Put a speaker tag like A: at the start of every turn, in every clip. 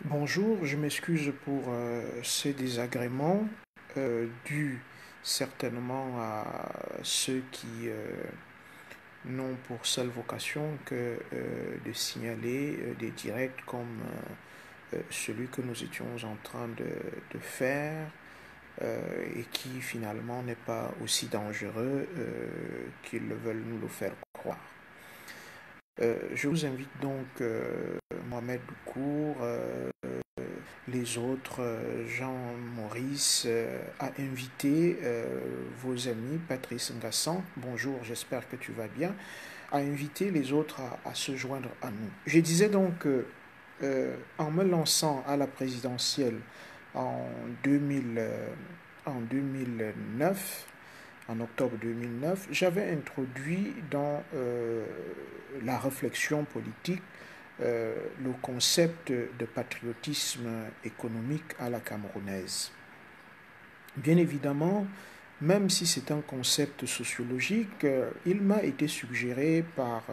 A: Bonjour, je m'excuse pour ces désagréments dus certainement à ceux qui n'ont pour seule vocation que de signaler des directs comme celui que nous étions en train de faire et qui finalement n'est pas aussi dangereux qu'ils veulent nous le faire croire. Je vous invite donc, Mohamed Doucour, les autres, Jean Maurice, à inviter vos amis, Patrice Ngassan, bonjour, j'espère que tu vas bien, à inviter les autres à se joindre à nous. Je disais donc que en me lançant à la présidentielle en 2000, en 2009, en octobre 2009, j'avais introduit dans la réflexion politique le concept de patriotisme économique à la camerounaise. Bien évidemment, même si c'est un concept sociologique, il m'a été suggéré par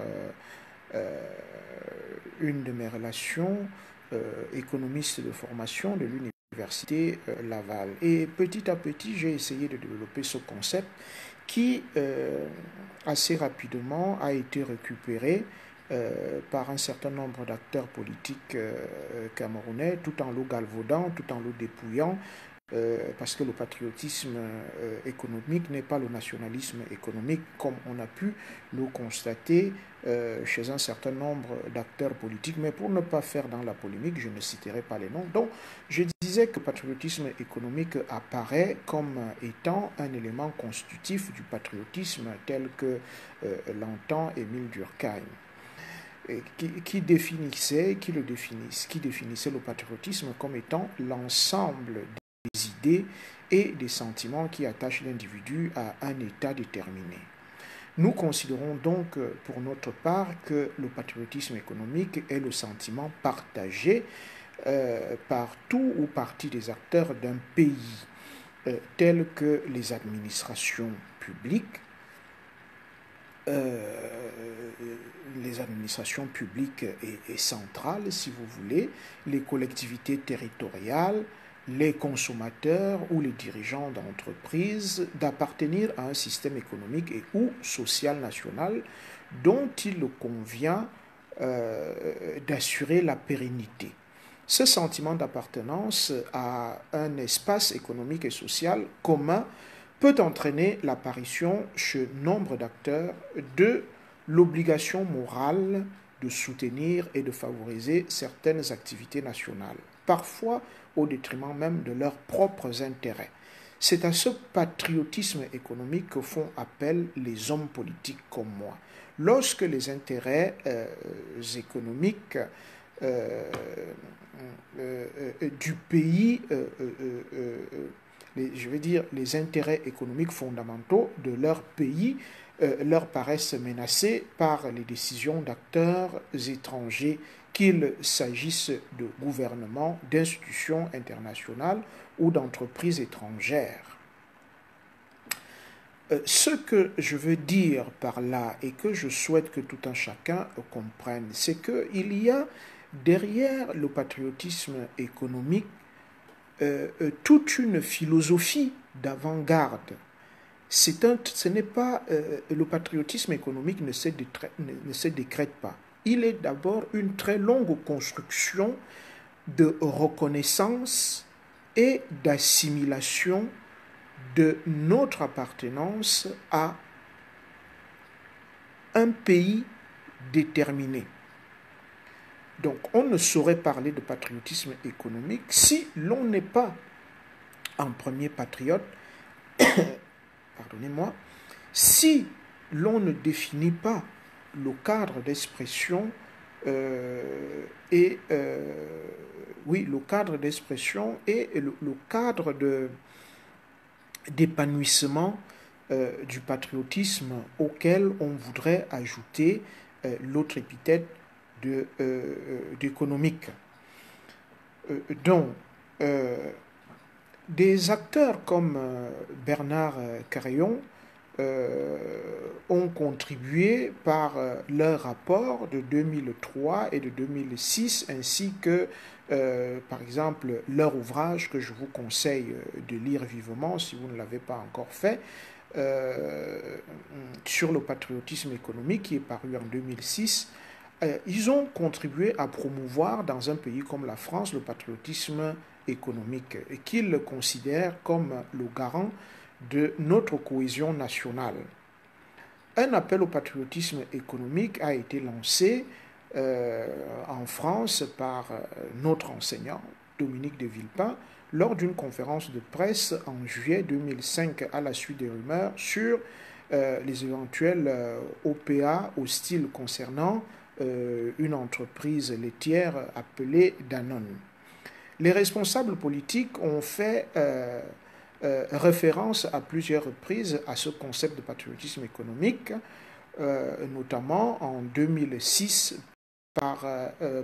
A: une de mes relations économistes de formation de l'université Laval. Et petit à petit, j'ai essayé de développer ce concept qui, assez rapidement, a été récupéré par un certain nombre d'acteurs politiques camerounais, tout en le galvaudant, tout en le dépouillant, parce que le patriotisme économique n'est pas le nationalisme économique, comme on a pu le constater chez un certain nombre d'acteurs politiques. Mais pour ne pas faire dans la polémique, je ne citerai pas les noms. Donc, je disais que le patriotisme économique apparaît comme étant un élément constitutif du patriotisme tel que l'entend Émile Durkheim. Qui définissait le patriotisme comme étant l'ensemble des idées et des sentiments qui attachent l'individu à un état déterminé. Nous considérons donc pour notre part que le patriotisme économique est le sentiment partagé par tout ou partie des acteurs d'un pays, tels que les administrations publiques, et centrales, si vous voulez, les collectivités territoriales, les consommateurs ou les dirigeants d'entreprises d'appartenir à un système économique et ou social national dont il convient d'assurer la pérennité. Ce sentiment d'appartenance à un espace économique et social commun peut entraîner l'apparition chez nombre d'acteurs de l'obligation morale de soutenir et de favoriser certaines activités nationales, parfois au détriment même de leurs propres intérêts. C'est à ce patriotisme économique que font appel les hommes politiques comme moi. Lorsque les intérêts économiques du pays, les intérêts économiques fondamentaux de leur pays leur paraissent menacés par les décisions d'acteurs étrangers, qu'il s'agisse de gouvernements, d'institutions internationales ou d'entreprises étrangères. Ce que je veux dire par là et que je souhaite que tout un chacun comprenne, c'est qu'il y a derrière le patriotisme économique toute une philosophie d'avant-garde. Ce n'est pas le patriotisme économique ne se décrète pas. Il est d'abord une très longue construction de reconnaissance et d'assimilation de notre appartenance à un pays déterminé. Donc, on ne saurait parler de patriotisme économique si l'on n'est pas un premier patriote, pardonnez-moi, si l'on ne définit pas le cadre d'expression le cadre d'expression et le cadre d'épanouissement du patriotisme auquel on voudrait ajouter l'autre épithète d'économique. Donc, des acteurs comme Bernard Carayon ont contribué par leur rapport de 2003 et de 2006, ainsi que, par exemple, leur ouvrage que je vous conseille de lire vivement si vous ne l'avez pas encore fait, sur le patriotisme économique qui est paru en 2006. Ils ont contribué à promouvoir dans un pays comme la France le patriotisme économique et qu'ils le considèrent comme le garant de notre cohésion nationale. Un appel au patriotisme économique a été lancé en France par notre enseignant, Dominique de Villepin, lors d'une conférence de presse en juillet 2005 à la suite des rumeurs sur les éventuels OPA hostiles concernant une entreprise laitière appelée Danone. Les responsables politiques ont fait référence à plusieurs reprises à ce concept de patriotisme économique, notamment en 2006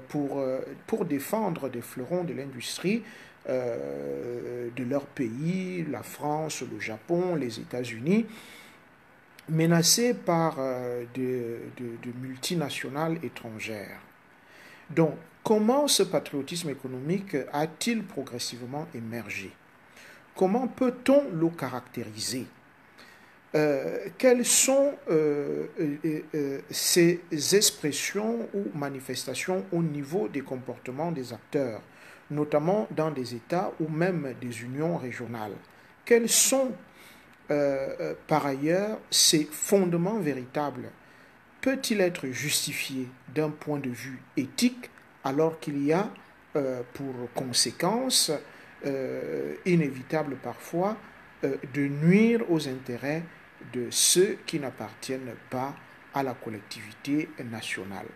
A: pour défendre des fleurons de l'industrie de leur pays, la France, le Japon, les États-Unis, menacés par de multinationales étrangères. Donc, comment ce patriotisme économique a-t-il progressivement émergé? Comment peut-on le caractériser? Quelles sont ces expressions ou manifestations au niveau des comportements des acteurs, notamment dans des États ou même des unions régionales? Quels sont par ailleurs ces fondements véritables? Peut-il être justifié d'un point de vue éthique alors qu'il y a pour conséquence inévitable parfois de nuire aux intérêts de ceux qui n'appartiennent pas à la collectivité nationale?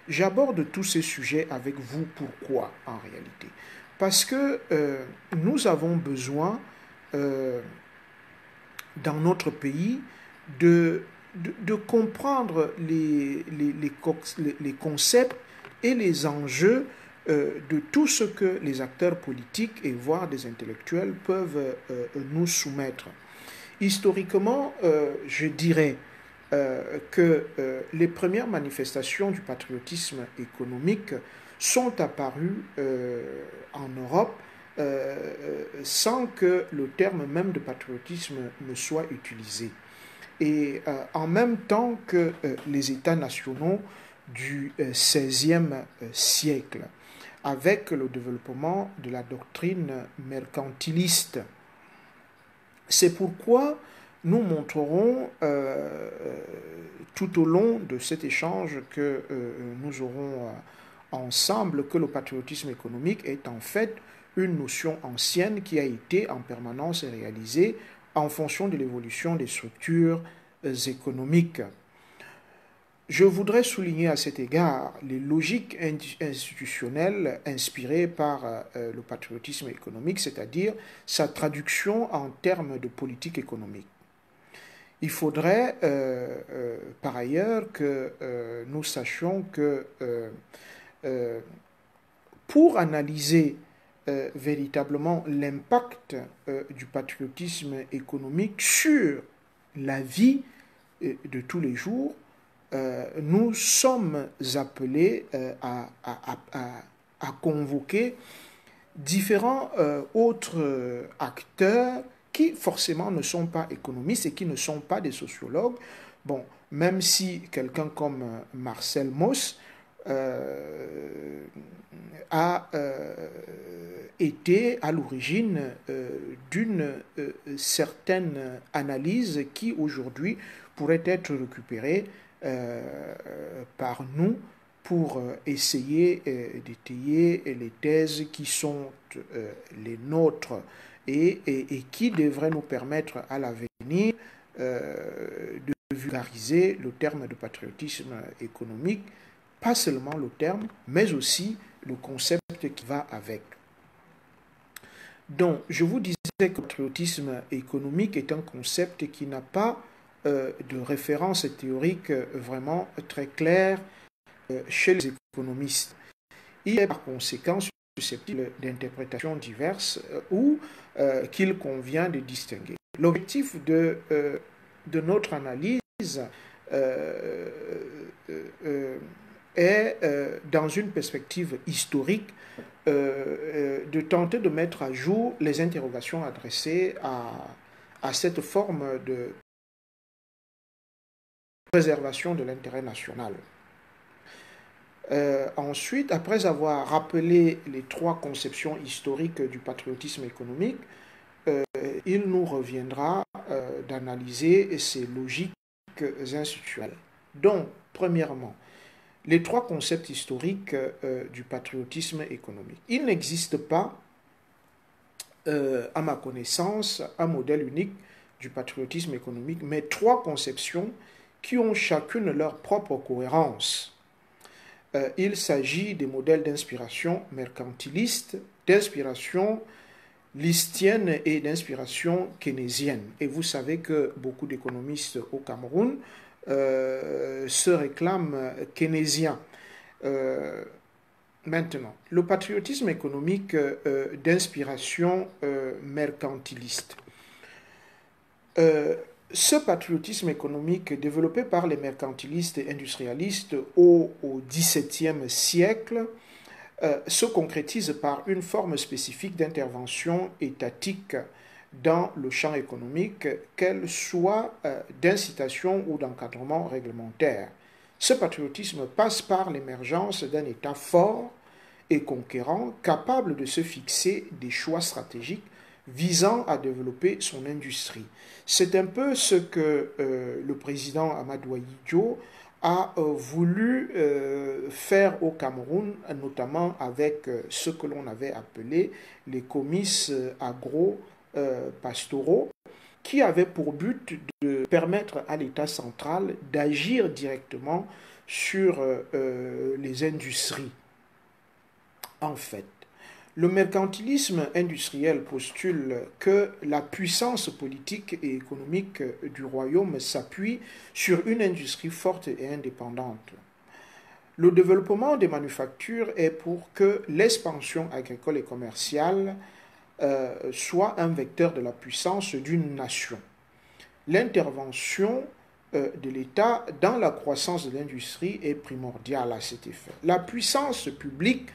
A: J'aborde tous ces sujets avec vous. Pourquoi en réalité? Parce que nous avons besoin dans notre pays de comprendre les concepts et les enjeux de tout ce que les acteurs politiques et voire des intellectuels peuvent nous soumettre. Historiquement, je dirais que les premières manifestations du patriotisme économique sont apparues en Europe sans que le terme même de patriotisme ne soit utilisé. Et en même temps que les États nationaux du XVIe siècle, avec le développement de la doctrine mercantiliste. C'est pourquoi nous montrerons tout au long de cet échange que nous aurons ensemble que le patriotisme économique est en fait une notion ancienne qui a été en permanence réalisée en fonction de l'évolution des structures économiques. Je voudrais souligner à cet égard les logiques institutionnelles inspirées par le patriotisme économique, c'est-à-dire sa traduction en termes de politique économique. Il faudrait par ailleurs que nous sachions que pour analyser véritablement l'impact du patriotisme économique sur la vie de tous les jours, nous sommes appelés à convoquer différents autres acteurs qui forcément ne sont pas économistes et qui ne sont pas des sociologues. Bon, même si quelqu'un comme Marcel Mauss a été à l'origine d'une certaine analyse qui aujourd'hui pourrait être récupérée par nous pour essayer d'étayer les thèses qui sont les nôtres et qui devraient nous permettre à l'avenir de vulgariser le terme de patriotisme économique, pas seulement le terme, mais aussi le concept qui va avec. Donc, je vous disais que le patriotisme économique est un concept qui n'a pas de référence théorique vraiment très claire chez les économistes. Il est par conséquent susceptible d'interprétations diverses ou qu'il convient de distinguer. L'objectif de de notre analyse est, dans une perspective historique, de tenter de mettre à jour les interrogations adressées à cette forme de préservation de l'intérêt national. Ensuite, après avoir rappelé les trois conceptions historiques du patriotisme économique, il nous reviendra d'analyser ces logiques institutionnelles. Donc, premièrement, les trois concepts historiques du patriotisme économique. Il n'existe pas, à ma connaissance, un modèle unique du patriotisme économique, mais trois conceptions qui ont chacune leur propre cohérence. Il s'agit des modèles d'inspiration mercantiliste, d'inspiration listienne et d'inspiration keynésienne. Et vous savez que beaucoup d'économistes au Cameroun se réclament keynésiens. Maintenant, le patriotisme économique d'inspiration mercantiliste. Ce patriotisme économique développé par les mercantilistes et industrialistes au XVIIe siècle se concrétise par une forme spécifique d'intervention étatique dans le champ économique, qu'elle soit d'incitation ou d'encadrement réglementaire. Ce patriotisme passe par l'émergence d'un État fort et conquérant, capable de se fixer des choix stratégiques visant à développer son industrie. C'est un peu ce que le président Amadou Ahidjo a voulu faire au Cameroun, notamment avec ce que l'on avait appelé les comices agro-pastoraux, qui avaient pour but de permettre à l'État central d'agir directement sur les industries. En fait, le mercantilisme industriel postule que la puissance politique et économique du royaume s'appuie sur une industrie forte et indépendante. Le développement des manufactures est pour que l'expansion agricole et commerciale soit un vecteur de la puissance d'une nation. L'intervention de l'État dans la croissance de l'industrie est primordiale à cet effet. La puissance publique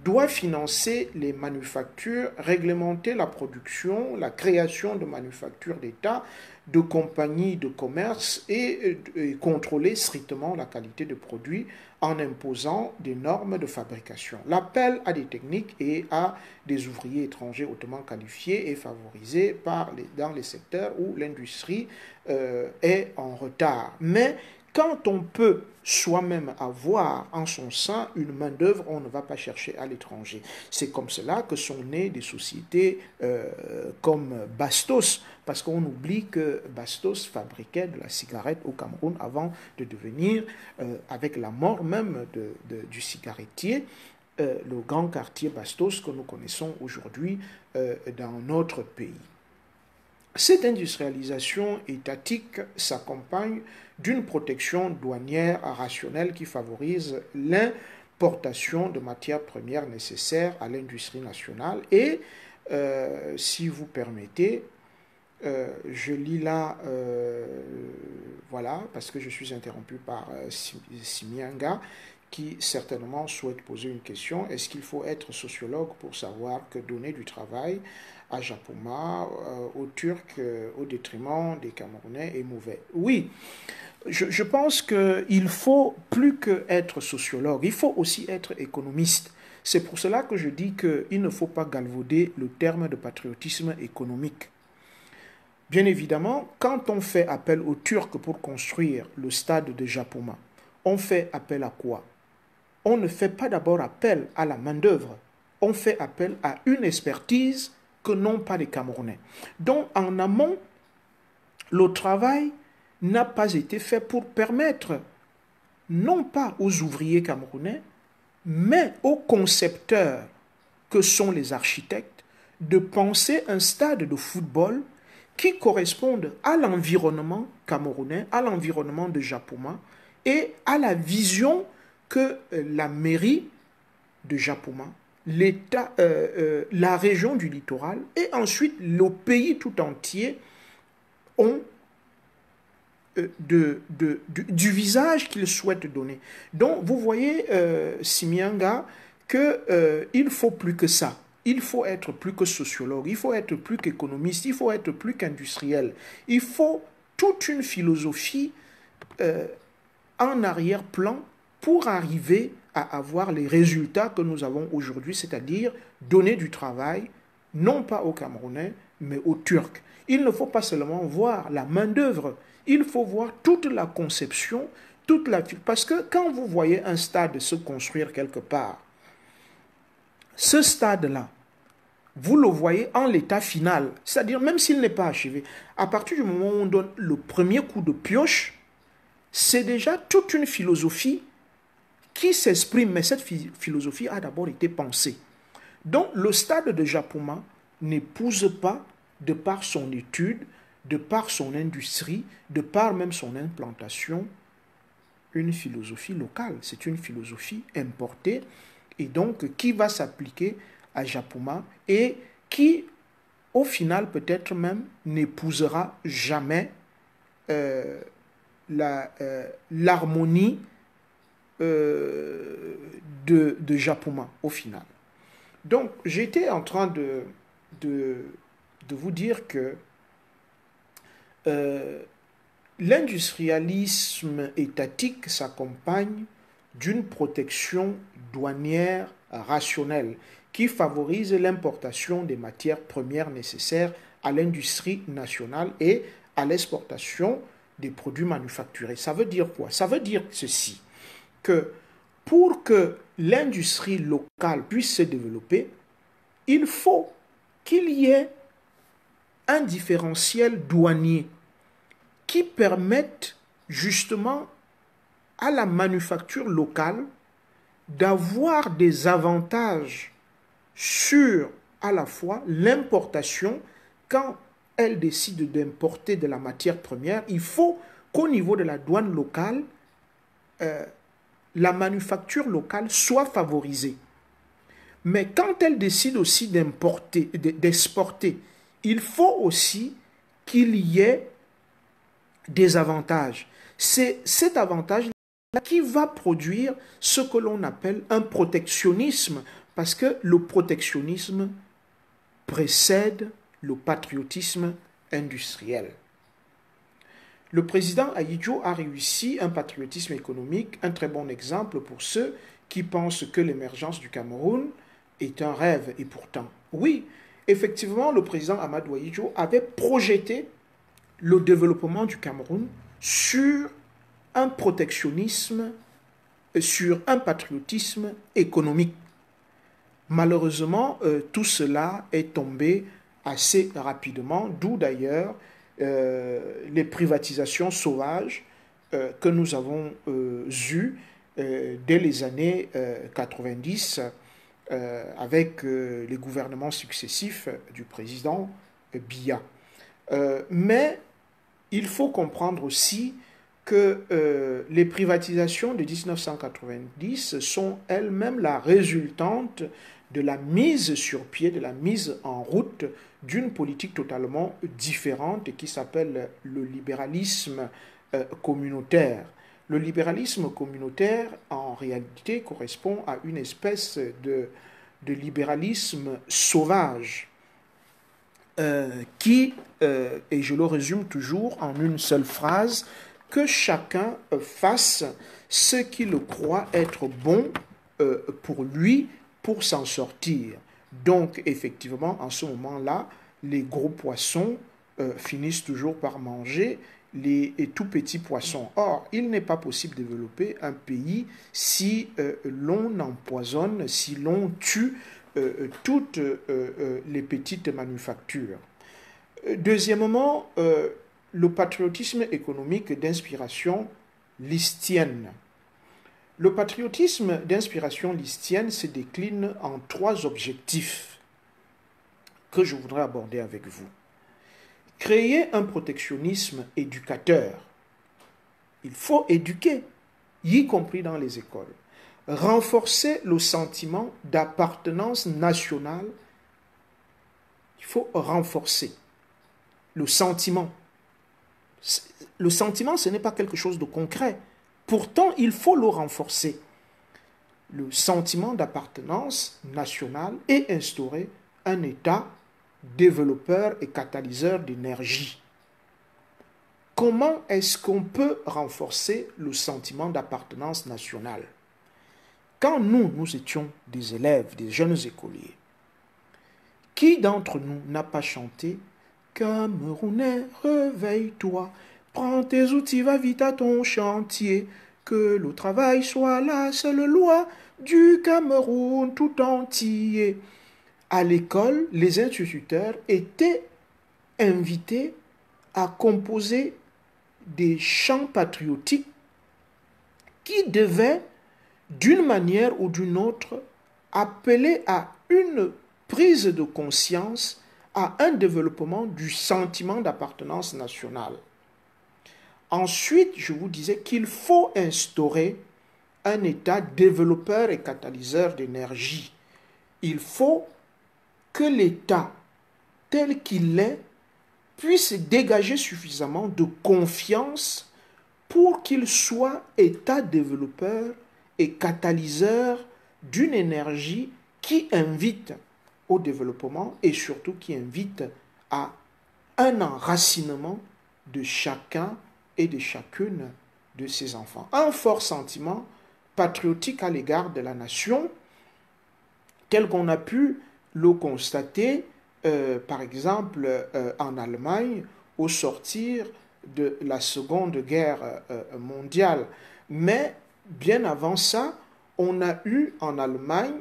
A: doit financer les manufactures, réglementer la production, la création de manufactures d'État, de compagnies de commerce et contrôler strictement la qualité des produits en imposant des normes de fabrication. L'appel à des techniques et à des ouvriers étrangers hautement qualifiés est favorisé dans les secteurs où l'industrie est en retard. Mais quand on peut soi-même avoir en son sein une main-d'œuvre, on ne va pas chercher à l'étranger. C'est comme cela que sont nées des sociétés comme Bastos, parce qu'on oublie que Bastos fabriquait de la cigarette au Cameroun avant de devenir, avec la mort même du cigarettier, le grand quartier Bastos que nous connaissons aujourd'hui dans notre pays. Cette industrialisation étatique s'accompagne d'une protection douanière rationnelle qui favorise l'importation de matières premières nécessaires à l'industrie nationale. Et, si vous permettez, je lis là, voilà, parce que je suis interrompu par Simianga, qui certainement souhaite poser une question. Est-ce qu'il faut être sociologue pour savoir que donner du travail à Japoma, aux Turcs, au détriment des Camerounais est mauvais? Oui, je pense qu'il faut plus qu'être sociologue, il faut aussi être économiste. C'est pour cela que je dis qu'il ne faut pas galvauder le terme de patriotisme économique. Bien évidemment, quand on fait appel aux Turcs pour construire le stade de Japoma, on fait appel à quoi? On ne fait pas d'abord appel à la main-d'œuvre, on fait appel à une expertise que n'ont pas les Camerounais. Donc, en amont, le travail n'a pas été fait pour permettre, non pas aux ouvriers camerounais, mais aux concepteurs que sont les architectes, de penser un stade de football qui corresponde à l'environnement camerounais, à l'environnement de Japoma et à la vision que la mairie de Japoma, l'État, la région du littoral et ensuite le pays tout entier ont du visage qu'il souhaite donner. Donc, vous voyez, Simianga, qu'il faut plus que ça. Il faut être plus que sociologue, il faut être plus qu'économiste, il faut être plus qu'industriel. Il faut toute une philosophie en arrière-plan pour arriver à avoir les résultats que nous avons aujourd'hui, c'est-à-dire donner du travail, non pas aux Camerounais, mais aux Turcs. Il ne faut pas seulement voir la main-d'œuvre, il faut voir toute la conception, parce que quand vous voyez un stade se construire quelque part, ce stade-là, vous le voyez en l'état final, c'est-à-dire même s'il n'est pas achevé, à partir du moment où on donne le premier coup de pioche, c'est déjà toute une philosophie qui s'exprime, mais cette philosophie a d'abord été pensée. Donc le stade de Japoma n'épouse pas, de par son étude, de par son industrie, de par même son implantation, une philosophie locale. C'est une philosophie importée et donc qui va s'appliquer à Japoma et qui, au final, peut-être même, n'épousera jamais l'harmonie de Japoma, au final. Donc, j'étais en train de vous dire que l'industrialisme étatique s'accompagne d'une protection douanière rationnelle qui favorise l'importation des matières premières nécessaires à l'industrie nationale et à l'exportation des produits manufacturés. Ça veut dire quoi? Ça veut dire ceci, que pour que l'industrie locale puisse se développer, il faut qu'il y ait un différentiel douanier qui permette justement à la manufacture locale d'avoir des avantages sur à la fois l'importation. Quand elle décide d'importer de la matière première, il faut qu'au niveau de la douane locale, la manufacture locale soit favorisée. Mais quand elle décide aussi d'importer, d'exporter, il faut aussi qu'il y ait des avantages. C'est cet avantage-là qui va produire ce que l'on appelle un protectionnisme, parce que le protectionnisme précède le patriotisme industriel. Le président Ahidjo a réussi un patriotisme économique, un très bon exemple pour ceux qui pensent que l'émergence du Cameroun est un rêve. Et pourtant, oui, effectivement, le président Amadou Ahidjo avait projeté le développement du Cameroun sur un protectionnisme, sur un patriotisme économique. Malheureusement, tout cela est tombé assez rapidement, d'où d'ailleurs les privatisations sauvages que nous avons eues dès les années 90 avec les gouvernements successifs du président Biya. Mais il faut comprendre aussi que les privatisations de 1990 sont elles-mêmes la résultante de la mise sur pied, de la mise en route d'une politique totalement différente qui s'appelle le libéralisme communautaire. Le libéralisme communautaire, en réalité, correspond à une espèce de libéralisme sauvage qui, et je le résume toujours en une seule phrase, que chacun fasse ce qu'il croit être bon pour lui, pour s'en sortir. Donc, effectivement, en ce moment-là, les gros poissons finissent toujours par manger les tout petits poissons. Or, il n'est pas possible de développer un pays si l'on empoisonne, si l'on tue toutes les petites manufactures. Deuxièmement, le patriotisme économique d'inspiration listienne. Le patriotisme d'inspiration listienne se décline en 3 objectifs que je voudrais aborder avec vous. Créer un protectionnisme éducateur. Il faut éduquer, y compris dans les écoles. Renforcer le sentiment d'appartenance nationale. Il faut renforcer le sentiment. Le sentiment, ce n'est pas quelque chose de concret. Pourtant, il faut le renforcer. Le sentiment d'appartenance nationale et instaurer un État développeur et catalyseur d'énergie. Comment est-ce qu'on peut renforcer le sentiment d'appartenance nationale? Quand nous étions des élèves, des jeunes écoliers, qui d'entre nous n'a pas chanté « Camerounais, réveille-toi, prends tes outils, va vite à ton chantier, que le travail soit la seule loi du Cameroun tout entier. » À l'école, les instituteurs étaient invités à composer des chants patriotiques qui devaient, d'une manière ou d'une autre, appeler à une prise de conscience, à un développement du sentiment d'appartenance nationale. Ensuite, je vous disais qu'il faut instaurer un État développeur et catalyseur d'énergie. Il faut que l'État, tel qu'il est, puisse dégager suffisamment de confiance pour qu'il soit État développeur et catalyseur d'une énergie qui invite au développement et surtout qui invite à un enracinement de chacun et de chacune de ses enfants. Un fort sentiment patriotique à l'égard de la nation, tel qu'on a pu le constater, par exemple, en Allemagne, au sortir de la Seconde Guerre mondiale. Mais bien avant ça, on a eu en Allemagne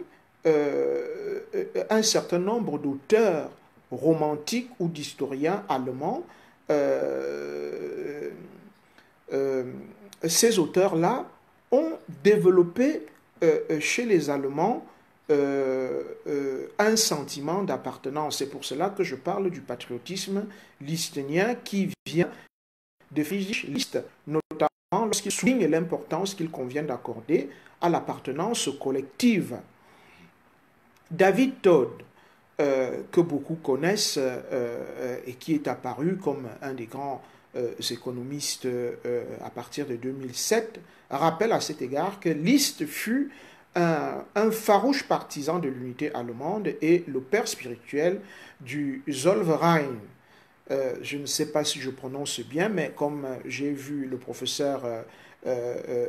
A: un certain nombre d'auteurs romantiques ou d'historiens allemands. Ces auteurs-là ont développé chez les Allemands un sentiment d'appartenance. C'est pour cela que je parle du patriotisme listénien qui vient de Friedrich List, notamment lorsqu'il souligne l'importance qu'il convient d'accorder à l'appartenance collective. David Todd, que beaucoup connaissent et qui est apparu comme un des grands économistes à partir de 2007, rappelle à cet égard que List fut un farouche partisan de l'unité allemande et le père spirituel du Zollverein. Je ne sais pas si je prononce bien, mais comme j'ai vu le professeur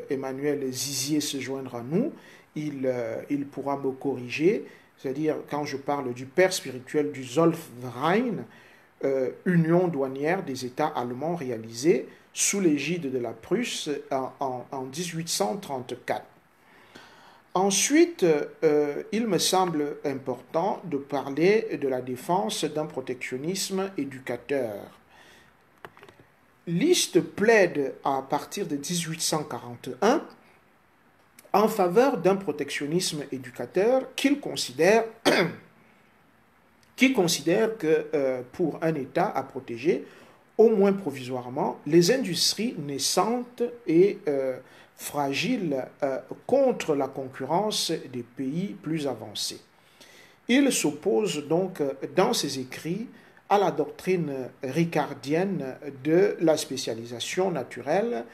A: Emmanuel Zizier se joindre à nous, il pourra me corriger. C'est-à-dire, quand je parle du père spirituel du Zollverein, union douanière des États allemands réalisée sous l'égide de la Prusse en 1834. Ensuite, il me semble important de parler de la défense d'un protectionnisme éducateur. List plaide à partir de 1841 en faveur d'un protectionnisme éducateur qu'il considère que pour un État à protéger, au moins provisoirement, les industries naissantes et fragiles contre la concurrence des pays plus avancés. Il s'oppose donc dans ses écrits à la doctrine ricardienne de la spécialisation naturelle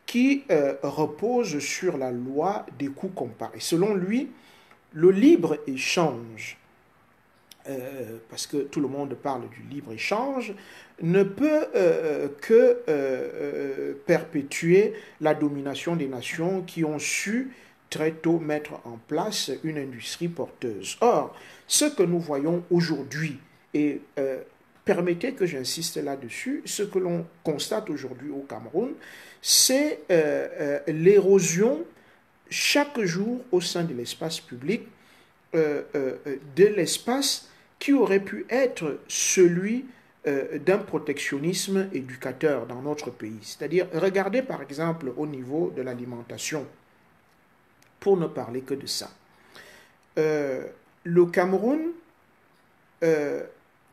A: qui repose sur la loi des coûts comparés. Selon lui, le libre-échange, parce que tout le monde parle du libre-échange, ne peut que perpétuer la domination des nations qui ont su très tôt mettre en place une industrie porteuse. Or, ce que nous voyons aujourd'hui, et permettez que j'insiste là-dessus, ce que l'on constate aujourd'hui au Cameroun, c'est l'érosion chaque jour au sein de l'espace public, de l'espace qui aurait pu être celui d'un protectionnisme éducateur dans notre pays. C'est-à-dire, regardez par exemple au niveau de l'alimentation, pour ne parler que de ça. Le Cameroun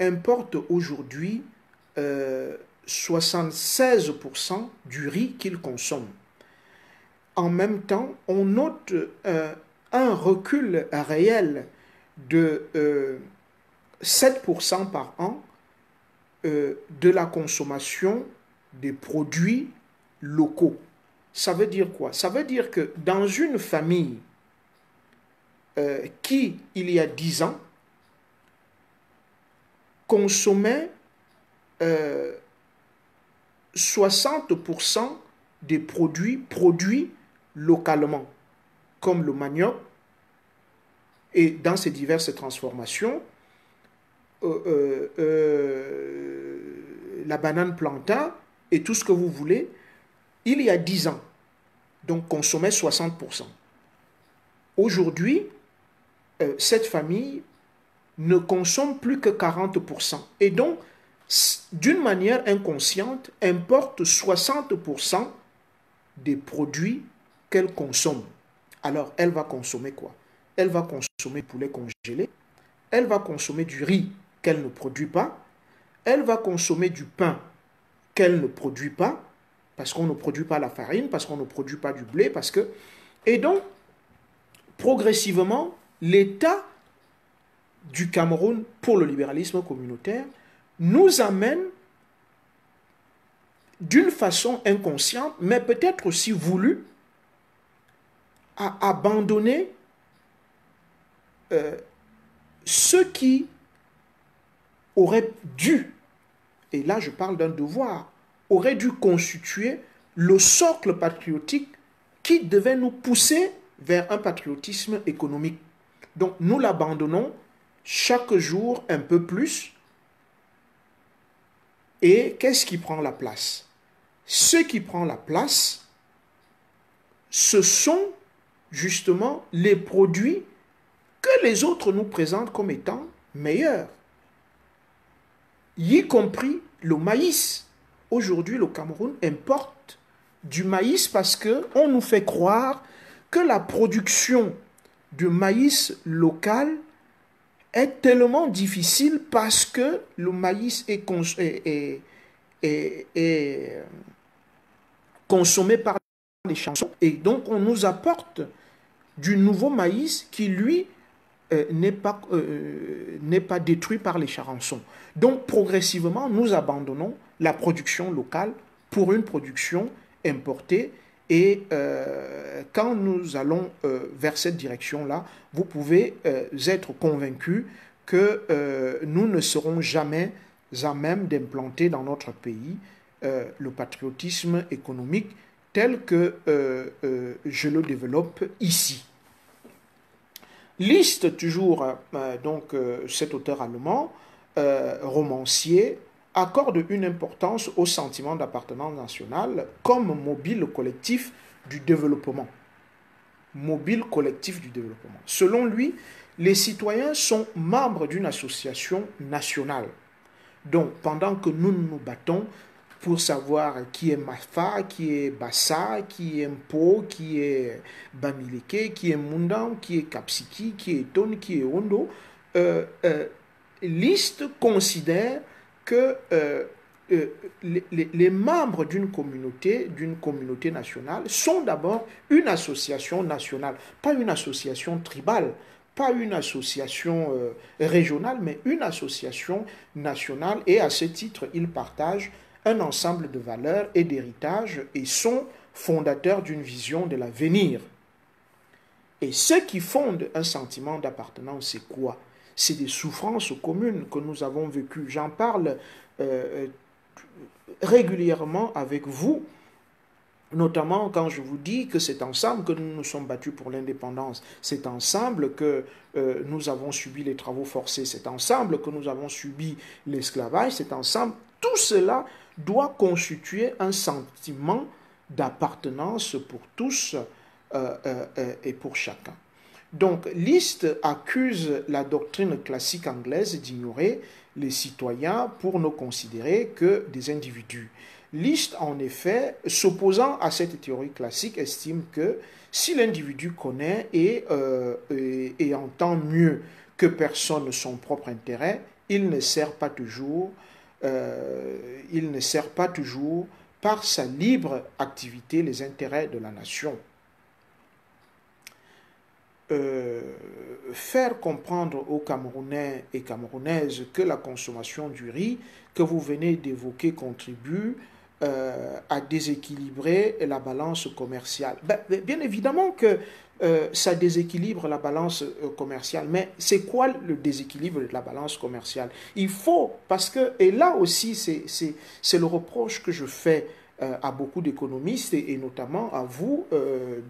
A: importe aujourd'hui 76% du riz qu'il consomme. En même temps, on note un recul réel de 7% par an de la consommation des produits locaux. Ça veut dire quoi? Ça veut dire que dans une famille qui, il y a 10 ans, consommait 60% des produits localement, comme le manioc, et dans ses diverses transformations, la banane plantain et tout ce que vous voulez, il y a 10 ans, donc consommait 60%. Aujourd'hui, cette famille ne consomme plus que 40%. Et donc, d'une manière inconsciente, importe 60% des produits qu'elle consomme. Alors, elle va consommer quoi? Elle va consommer du poulet congelé, elle va consommer du riz qu'elle ne produit pas, elle va consommer du pain qu'elle ne produit pas, parce qu'on ne produit pas la farine, parce qu'on ne produit pas du blé, parce que... Et donc, progressivement, l'État du Cameroun pour le libéralisme communautaire nous amène d'une façon inconsciente, mais peut-être aussi voulue, à abandonner ce qui aurait dû, et là je parle d'un devoir, aurait dû constituer le socle patriotique qui devait nous pousser vers un patriotisme économique. Donc nous l'abandonnons chaque jour un peu plus. Et qu'est-ce qui prend la place? Ce qui prend la place, ce sont justement les produits que les autres nous présentent comme étant meilleurs, y compris le maïs. Aujourd'hui, le Cameroun importe du maïs parce qu'on nous fait croire que la production de maïs local est tellement difficile parce que le maïs est consommé par les charançons. Et donc, on nous apporte du nouveau maïs qui, lui, n'est pas détruit par les charançons. Donc, progressivement, nous abandonnons la production locale pour une production importée. Et quand nous allons vers cette direction-là, vous pouvez être convaincus que nous ne serons jamais à même d'implanter dans notre pays le patriotisme économique tel que je le développe ici. Liszt, toujours, cet auteur allemand, romancier, accorde une importance au sentiment d'appartenance nationale comme mobile collectif du développement. Mobile collectif du développement. Selon lui, les citoyens sont membres d'une association nationale. Donc, pendant que nous nous battons pour savoir qui est Mafa, qui est Bassa, qui est Mpo, qui est Bamileke, qui est Mundam, qui est Kapsiki, qui est Ton, qui est Ondo, Liszt considère que les membres d'une communauté nationale sont d'abord une association nationale, pas une association tribale, pas une association régionale, mais une association nationale. Et à ce titre, ils partagent un ensemble de valeurs et d'héritages et sont fondateurs d'une vision de l'avenir. Et ce qui fonde un sentiment d'appartenance, c'est quoi? C'est des souffrances communes que nous avons vécues. J'en parle régulièrement avec vous, notamment quand je vous dis que c'est ensemble que nous nous sommes battus pour l'indépendance, c'est ensemble que nous avons subi les travaux forcés, c'est ensemble que nous avons subi l'esclavage, c'est ensemble. Tout cela doit constituer un sentiment d'appartenance pour tous et pour chacun. Donc, Liszt accuse la doctrine classique anglaise d'ignorer les citoyens pour ne considérer que des individus. Liszt, en effet, s'opposant à cette théorie classique, estime que si l'individu connaît et entend mieux que personne son propre intérêt, il ne sert pas toujours par sa libre activité les intérêts de la nation. Faire comprendre aux Camerounais et Camerounaises que la consommation du riz que vous venez d'évoquer contribue à déséquilibrer la balance commerciale. Bien évidemment que ça déséquilibre la balance commerciale, mais c'est quoi le déséquilibre de la balance commerciale? Il faut, parce que, et là aussi c'est le reproche que je fais à beaucoup d'économistes et notamment à vous,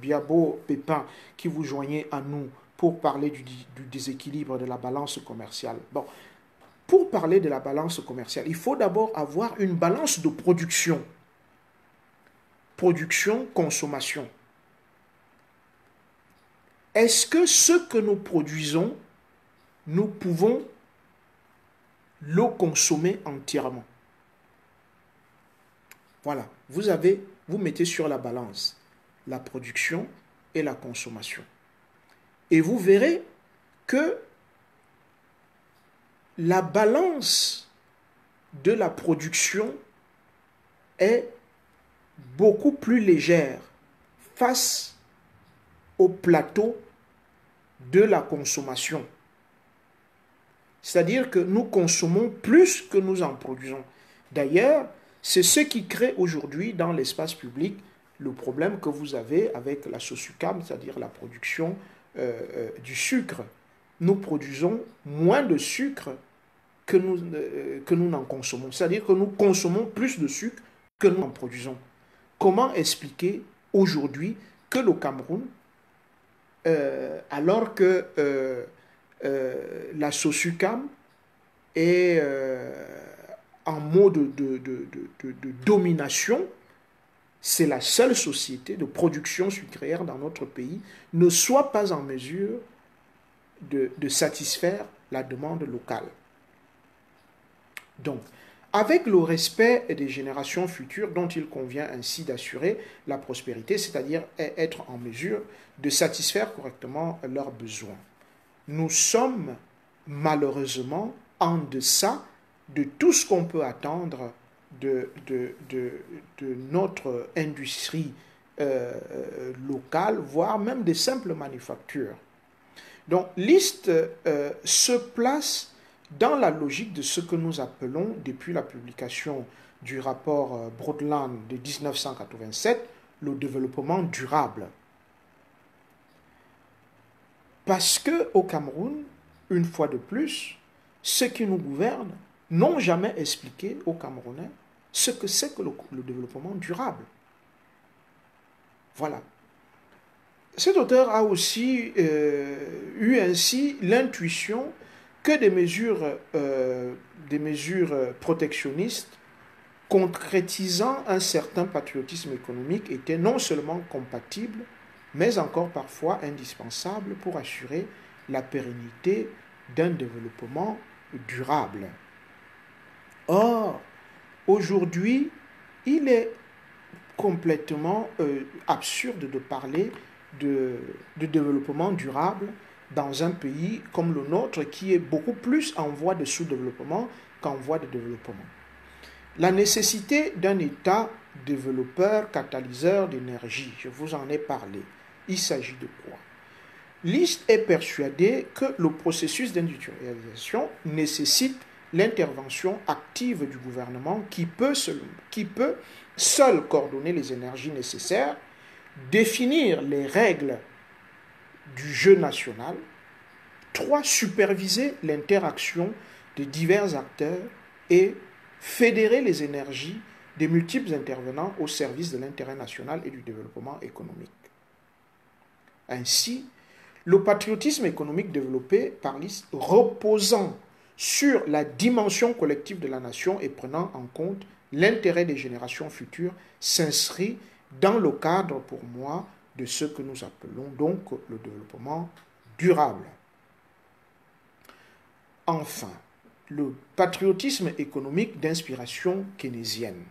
A: Biabo Pépin, qui vous joignez à nous pour parler du déséquilibre de la balance commerciale. Bon, pour parler de la balance commerciale, il faut d'abord avoir une balance de production. Production, consommation. Est-ce que ce que nous produisons, nous pouvons le consommer entièrement? Voilà, vous mettez sur la balance la production et la consommation. Et vous verrez que la balance de la production est beaucoup plus légère face au plateau de la consommation. C'est-à-dire que nous consommons plus que nous en produisons. D'ailleurs, c'est ce qui crée aujourd'hui dans l'espace public le problème que vous avez avec la SOSUCAM, c'est-à-dire la production du sucre. Nous produisons moins de sucre que nous n'en consommons. C'est-à-dire que nous consommons plus de sucre que nous en produisons. Comment expliquer aujourd'hui que le Cameroun, alors que la SOSUCAM est en mode de domination, c'est la seule société de production sucrière dans notre pays, ne soit pas en mesure de satisfaire la demande locale. Donc, avec le respect des générations futures dont il convient ainsi d'assurer la prospérité, c'est-à-dire être en mesure de satisfaire correctement leurs besoins. Nous sommes malheureusement en deçà de tout ce qu'on peut attendre de notre industrie locale, voire même des simples manufactures. Donc, l'IST se place dans la logique de ce que nous appelons, depuis la publication du rapport Brundtland de 1987, le développement durable. Parce qu'au Cameroun, une fois de plus, ceux qui nous gouvernent n'ont jamais expliqué aux Camerounais ce que c'est que le développement durable. Voilà. Cet auteur a aussi eu ainsi l'intuition que des mesures protectionnistes concrétisant un certain patriotisme économique étaient non seulement compatibles, mais encore parfois indispensables pour assurer la pérennité d'un développement durable. Or, aujourd'hui, il est complètement absurde de parler de développement durable dans un pays comme le nôtre qui est beaucoup plus en voie de sous-développement qu'en voie de développement. La nécessité d'un État développeur, catalyseur d'énergie, je vous en ai parlé. Il s'agit de quoi? L'IST est persuadé que le processus d'industrialisation nécessite l'intervention active du gouvernement qui peut seul coordonner les énergies nécessaires, définir les règles du jeu national. 3. Superviser l'interaction de divers acteurs et fédérer les énergies des multiples intervenants au service de l'intérêt national et du développement économique. Ainsi, le patriotisme économique développé par l'IST, reposant sur la dimension collective de la nation et prenant en compte l'intérêt des générations futures, s'inscrit dans le cadre, pour moi, de ce que nous appelons donc le développement durable. Enfin, le patriotisme économique d'inspiration keynésienne.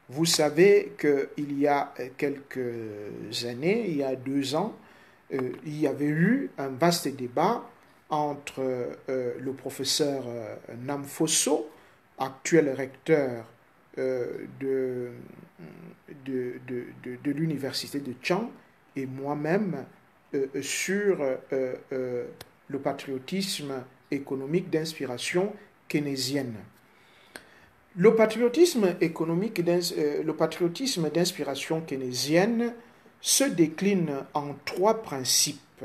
A: Vous savez qu'il y a quelques années, il y a 2 ans, il y avait eu un vaste débat entre le professeur Namfosso, actuel recteur de l'université de Tchang, et moi-même sur le patriotisme économique d'inspiration keynésienne. Le patriotisme d'inspiration keynésienne se décline en trois principes.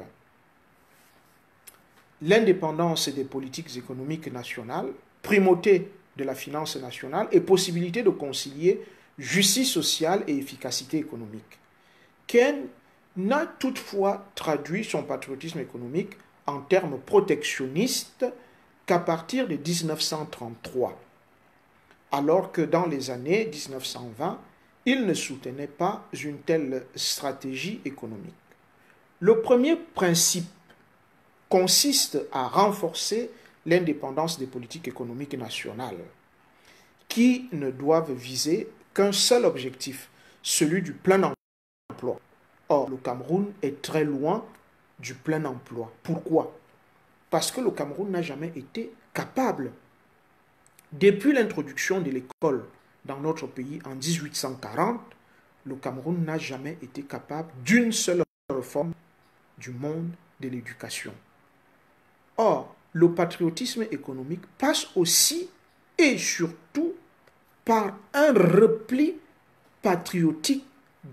A: L'indépendance des politiques économiques nationales, primauté de la finance nationale et possibilité de concilier justice sociale et efficacité économique. Keynes n'a toutefois traduit son patriotisme économique en termes protectionnistes qu'à partir de 1933, alors que dans les années 1920, il ne soutenait pas une telle stratégie économique. Le premier principe consiste à renforcer l'indépendance des politiques économiques nationales, qui ne doivent viser qu'un seul objectif, celui du plein emploi. Or, le Cameroun est très loin du plein emploi. Pourquoi? Parce que le Cameroun n'a jamais été capable, depuis l'introduction de l'école dans notre pays en 1840, le Cameroun n'a jamais été capable d'une seule réforme du monde de l'éducation. Or, le patriotisme économique passe aussi et surtout par un repli patriotique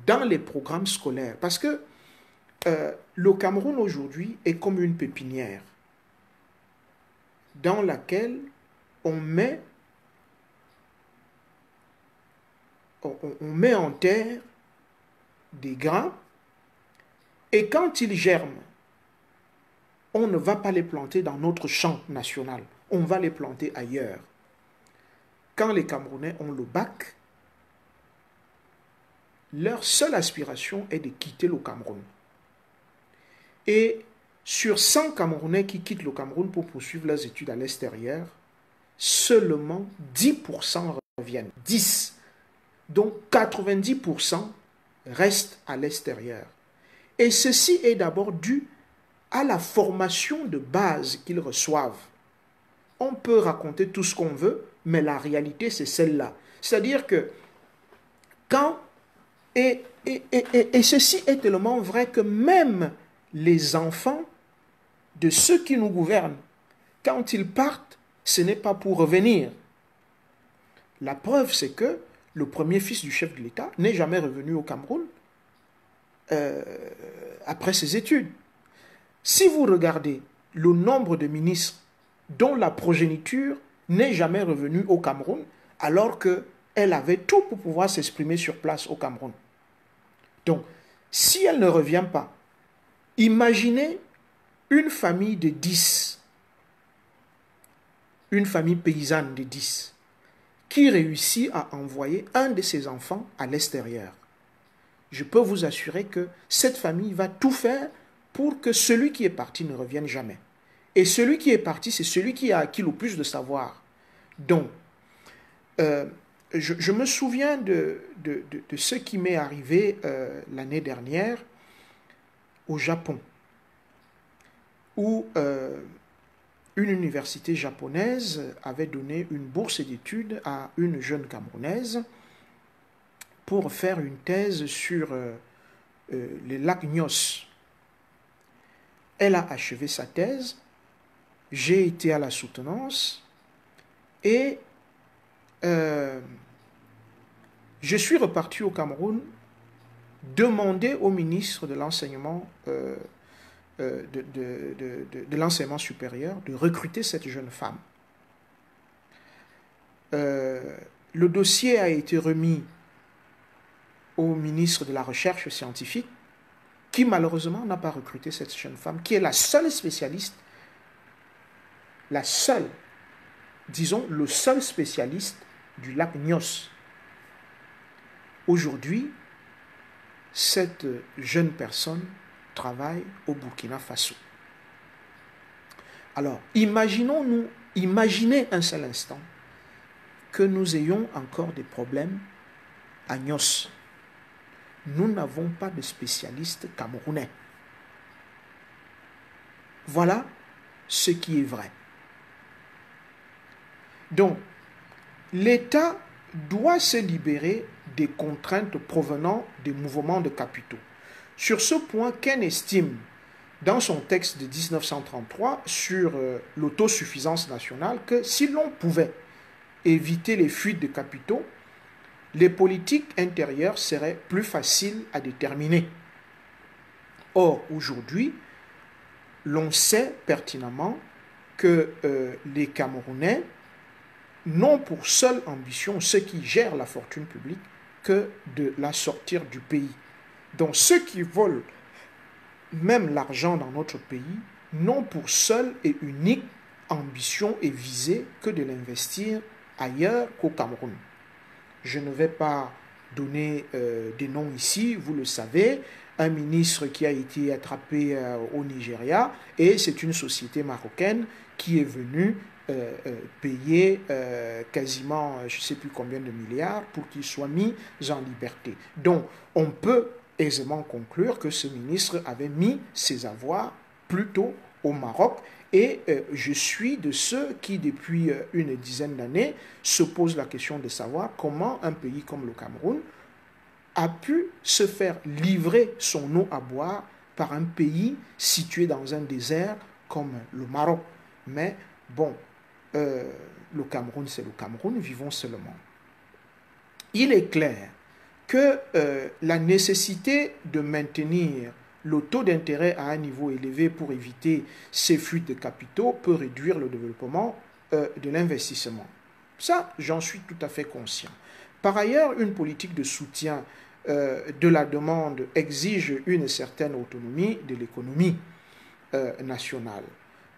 A: dans les programmes scolaires. Parce que le Cameroun aujourd'hui est comme une pépinière dans laquelle on met en terre des grains et quand ils germent, on ne va pas les planter dans notre champ national, on va les planter ailleurs. Quand les Camerounais ont le bac, leur seule aspiration est de quitter le Cameroun. Et sur 100 Camerounais qui quittent le Cameroun pour poursuivre leurs études à l'extérieur, seulement 10% reviennent. 10. Donc 90% restent à l'extérieur. Et ceci est d'abord dû à la formation de base qu'ils reçoivent. On peut raconter tout ce qu'on veut, mais la réalité c'est celle-là. C'est-à-dire que quand... Et ceci est tellement vrai que même les enfants de ceux qui nous gouvernent, quand ils partent, ce n'est pas pour revenir. La preuve, c'est que le premier fils du chef de l'État n'est jamais revenu au Cameroun après ses études. Si vous regardez le nombre de ministres dont la progéniture n'est jamais revenue au Cameroun, alors qu'elle avait tout pour pouvoir s'exprimer sur place au Cameroun. Donc, si elle ne revient pas, imaginez une famille de 10, une famille paysanne de 10, qui réussit à envoyer un de ses enfants à l'extérieur. Je peux vous assurer que cette famille va tout faire pour que celui qui est parti ne revienne jamais. Et celui qui est parti, c'est celui qui a acquis le plus de savoir. Donc, je me souviens de ce qui m'est arrivé l'année dernière au Japon, où une université japonaise avait donné une bourse d'études à une jeune Camerounaise pour faire une thèse sur les lacs Nyos. Elle a achevé sa thèse, j'ai été à la soutenance et je suis reparti au Cameroun demander au ministre de l'enseignement de l'enseignement supérieur de recruter cette jeune femme. Le dossier a été remis au ministre de la Recherche scientifique qui malheureusement n'a pas recruté cette jeune femme, qui est la seule spécialiste, le seul spécialiste du lac Nyos. Aujourd'hui, cette jeune personne travaille au Burkina Faso. Alors, imaginez un seul instant que nous ayons encore des problèmes à Nyos. Nous n'avons pas de spécialistes camerounais. Voilà ce qui est vrai. Donc, l'État doit se libérer des contraintes provenant des mouvements de capitaux. Sur ce point, Keynes estime, dans son texte de 1933 sur l'autosuffisance nationale, que si l'on pouvait éviter les fuites de capitaux, les politiques intérieures seraient plus faciles à déterminer. Or, aujourd'hui, l'on sait pertinemment que les Camerounais n'ont pour seule ambition, ceux qui gèrent la fortune publique, que de la sortir du pays. Donc ceux qui volent même l'argent dans notre pays n'ont pour seule et unique ambition et visée que de l'investir ailleurs qu'au Cameroun. Je ne vais pas donner des noms ici, vous le savez, un ministre qui a été attrapé au Nigeria, et c'est une société marocaine qui est venue payer quasiment, je ne sais plus combien de milliards, pour qu'il soit mis en liberté. Donc, on peut aisément conclure que ce ministre avait mis ses avoirs plutôt au Maroc, et je suis de ceux qui, depuis une dizaine d'années, se posent la question de savoir comment un pays comme le Cameroun a pu se faire livrer son eau à boire par un pays situé dans un désert comme le Maroc. Mais bon, le Cameroun, c'est le Cameroun, vivons seulement. Il est clair que la nécessité de maintenir le taux d'intérêt à un niveau élevé pour éviter ces fuites de capitaux peut réduire le développement de l'investissement. Ça, j'en suis tout à fait conscient. Par ailleurs, une politique de soutien de la demande exige une certaine autonomie de l'économie nationale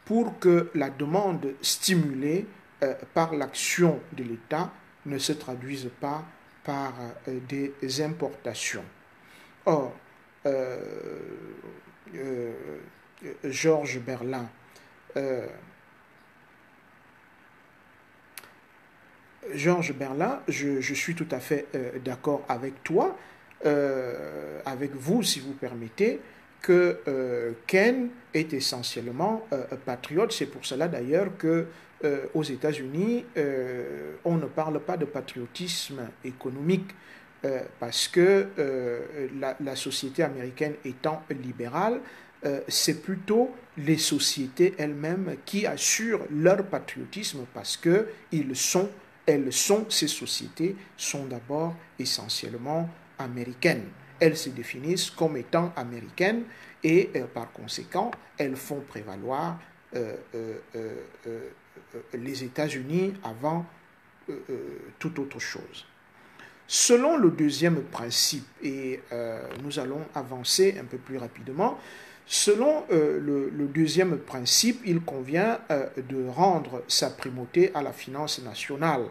A: pour que la demande stimulée par l'action de l'État ne se traduise pas par des importations. Or, Georges Berlin, je suis tout à fait d'accord avec toi, avec vous, si vous permettez, que Ken est essentiellement patriote. C'est pour cela d'ailleurs que aux États-Unis, on ne parle pas de patriotisme économique parce que la société américaine étant libérale, c'est plutôt les sociétés elles-mêmes qui assurent leur patriotisme parce que ces sociétés sont d'abord essentiellement américaines. Elles se définissent comme étant américaines et par conséquent, elles font prévaloir les États-Unis avant toute autre chose. Selon le deuxième principe, et nous allons avancer un peu plus rapidement, selon le deuxième principe, il convient de rendre sa primauté à la finance nationale.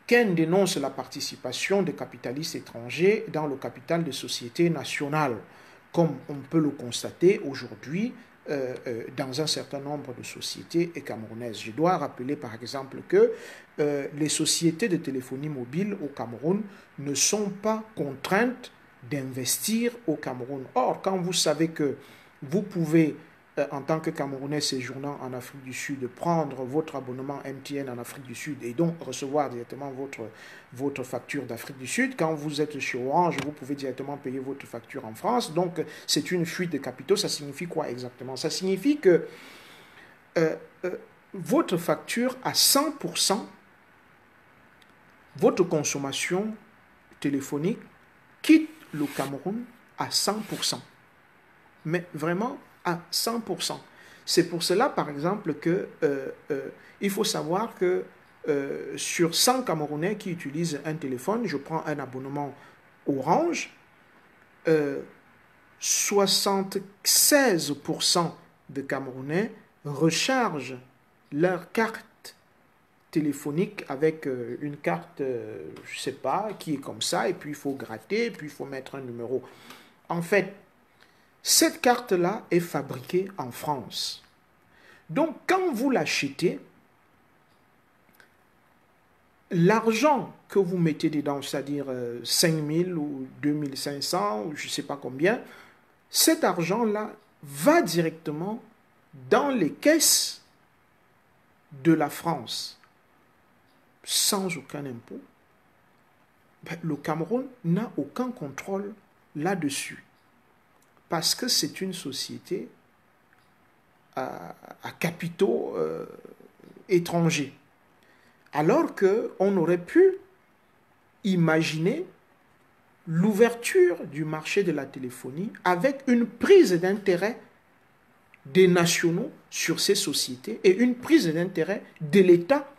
A: Ken dénonce la participation des capitalistes étrangers dans le capital des sociétés nationales, comme on peut le constater aujourd'hui dans un certain nombre de sociétés camerounaises. Je dois rappeler par exemple que les sociétés de téléphonie mobile au Cameroun ne sont pas contraintes d'investir au Cameroun. Or, quand vous savez que vous pouvez, en tant que Camerounais séjournant en Afrique du Sud, prendre votre abonnement MTN en Afrique du Sud et donc recevoir directement votre facture d'Afrique du Sud. Quand vous êtes chez Orange, vous pouvez directement payer votre facture en France. Donc, c'est une fuite de capitaux. Ça signifie quoi exactement? Ça signifie que votre facture à 100%, votre consommation téléphonique quitte le Cameroun à 100%. Mais vraiment à 100%. C'est pour cela, par exemple, que il faut savoir que sur 100 Camerounais qui utilisent un téléphone, je prends un abonnement Orange, 76% de Camerounais rechargent leur carte téléphonique avec une carte, je ne sais pas, qui est comme ça, et puis il faut gratter, puis il faut mettre un numéro. En fait, cette carte-là est fabriquée en France. Donc, quand vous l'achetez, l'argent que vous mettez dedans, c'est-à-dire 5 000 ou 2 500 ou je ne sais pas combien, cet argent-là va directement dans les caisses de la France, sans aucun impôt. Ben, le Cameroun n'a aucun contrôle là-dessus. Parce que c'est une société à capitaux étrangers. Alors qu'on aurait pu imaginer l'ouverture du marché de la téléphonie avec une prise d'intérêt des nationaux sur ces sociétés et une prise d'intérêt de l'État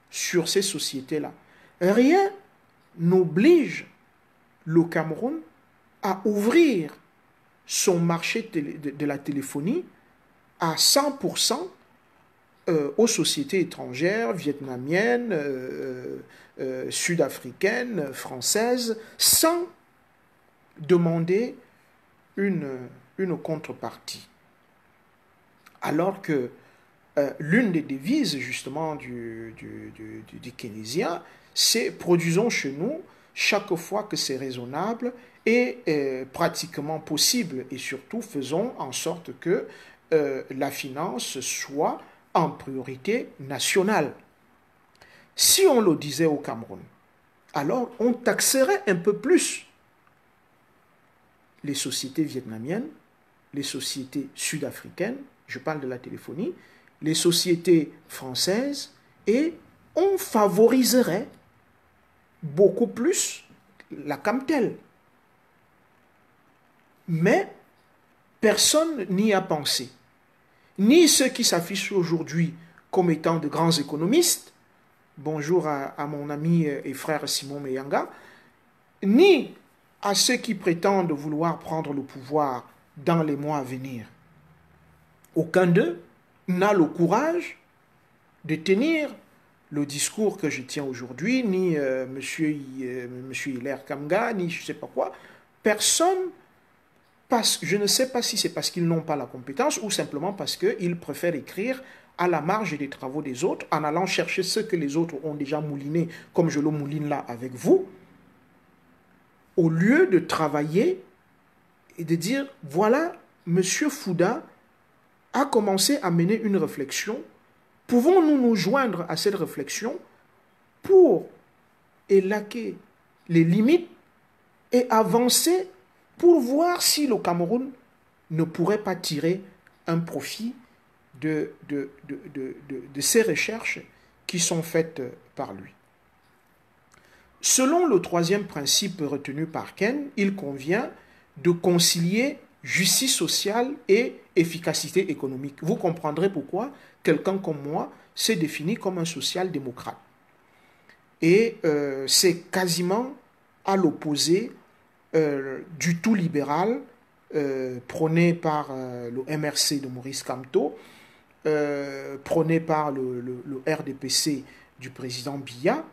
A: sur ces sociétés-là. Rien n'oblige le Cameroun à ouvrir son marché de la téléphonie à 100% aux sociétés étrangères, vietnamiennes, sud-africaines, françaises, sans demander une contrepartie. Alors que l'une des devises justement du keynésien, c'est produisons chez nous chaque fois que c'est raisonnable et pratiquement possible, et surtout faisons en sorte que la finance soit en priorité nationale. Si on le disait au Cameroun, alors on taxerait un peu plus les sociétés vietnamiennes, les sociétés sud-africaines, je parle de la téléphonie, les sociétés françaises, et on favoriserait beaucoup plus la Camtel. Mais personne n'y a pensé. Ni ceux qui s'affichent aujourd'hui comme étant de grands économistes, bonjour à mon ami et frère Simon Meyanga, ni à ceux qui prétendent vouloir prendre le pouvoir dans les mois à venir. Aucun d'eux n'a le courage de tenir le discours que je tiens aujourd'hui, ni monsieur Hilaire Kamga, ni je ne sais pas quoi. Personne, je ne sais pas si c'est parce qu'ils n'ont pas la compétence ou simplement parce qu'ils préfèrent écrire à la marge des travaux des autres, en allant chercher ce que les autres ont déjà mouliné, comme je le mouline là avec vous, au lieu de travailler et de dire, voilà, monsieur Fouda a commencé à mener une réflexion. Pouvons-nous nous joindre à cette réflexion pour élaguer les limites et avancer pour voir si le Cameroun ne pourrait pas tirer un profit de ces recherches qui sont faites par lui. Selon le troisième principe retenu par Ken, il convient de concilier justice sociale et efficacité économique. Vous comprendrez pourquoi quelqu'un comme moi s'est défini comme un social-démocrate. Et c'est quasiment à l'opposé du tout libéral prôné par le MRC de Maurice Kamto, prôné par le RDPC du président Biya,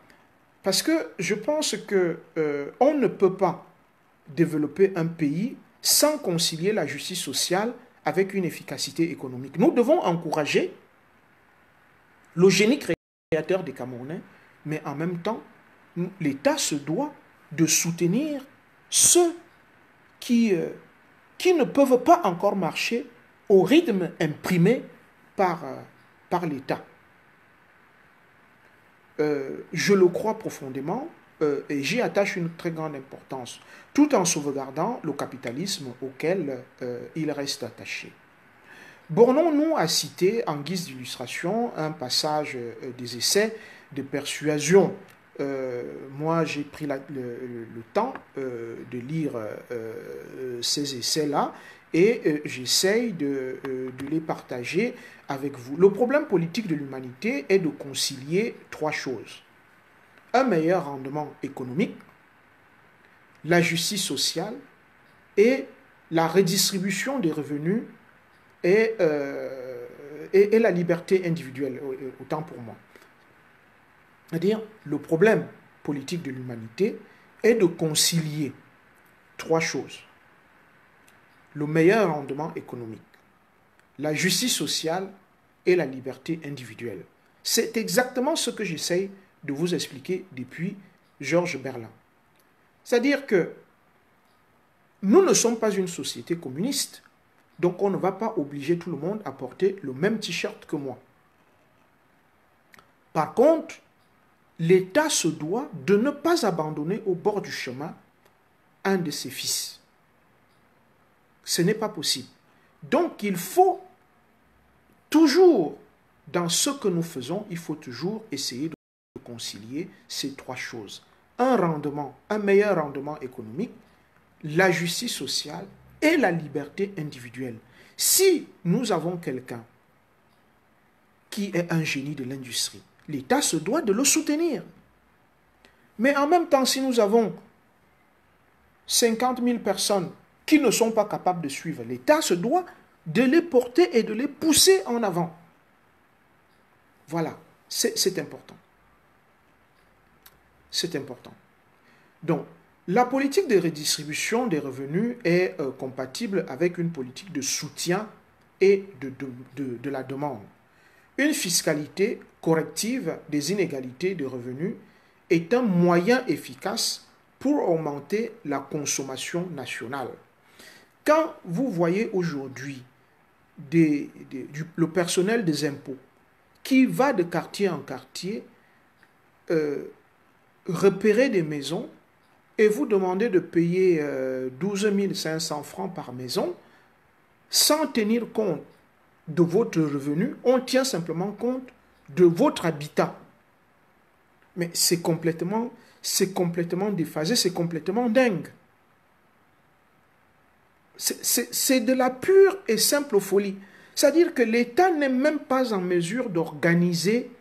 A: parce que je pense qu'on ne peut pas développer un pays sans concilier la justice sociale avec une efficacité économique. Nous devons encourager le génie créateur des Camerounais, mais en même temps, l'État se doit de soutenir ceux qui ne peuvent pas encore marcher au rythme imprimé par l'État. Je le crois profondément et j'y attache une très grande importance, tout en sauvegardant le capitalisme auquel il reste attaché. Bornons-nous à citer en guise d'illustration un passage des essais de persuasion. Moi, j'ai pris le temps de lire ces essais-là et j'essaye de les partager avec vous. Le problème politique de l'humanité est de concilier trois choses. Un meilleur rendement économique, la justice sociale et la redistribution des revenus et la liberté individuelle, autant pour moi. C'est-à-dire, le problème politique de l'humanité est de concilier trois choses. Le meilleur rendement économique, la justice sociale et la liberté individuelle. C'est exactement ce que j'essaye de vous expliquer depuis Georges Berlin. C'est-à-dire que nous ne sommes pas une société communiste, donc on ne va pas obliger tout le monde à porter le même t-shirt que moi. Par contre, l'État se doit de ne pas abandonner au bord du chemin un de ses fils. Ce n'est pas possible. Donc il faut toujours, dans ce que nous faisons, il faut toujours essayer de concilier ces trois choses. Un meilleur rendement économique, la justice sociale et la liberté individuelle. Si nous avons quelqu'un qui est un génie de l'industrie, l'État se doit de le soutenir. Mais en même temps, si nous avons 50 000 personnes qui ne sont pas capables de suivre, l'État se doit de les porter et de les pousser en avant. Voilà, c'est important. C'est important. Donc, la politique de redistribution des revenus est compatible avec une politique de soutien et de la demande. Une fiscalité corrective des inégalités de revenus est un moyen efficace pour augmenter la consommation nationale. Quand vous voyez aujourd'hui le personnel des impôts qui va de quartier en quartier repérer des maisons et vous demandez de payer 12 500 francs par maison sans tenir compte de votre revenu, on tient simplement compte de votre habitat. Mais c'est complètement déphasé, c'est complètement dingue. C'est de la pure et simple folie. C'est-à-dire que l'État n'est même pas en mesure d'organiser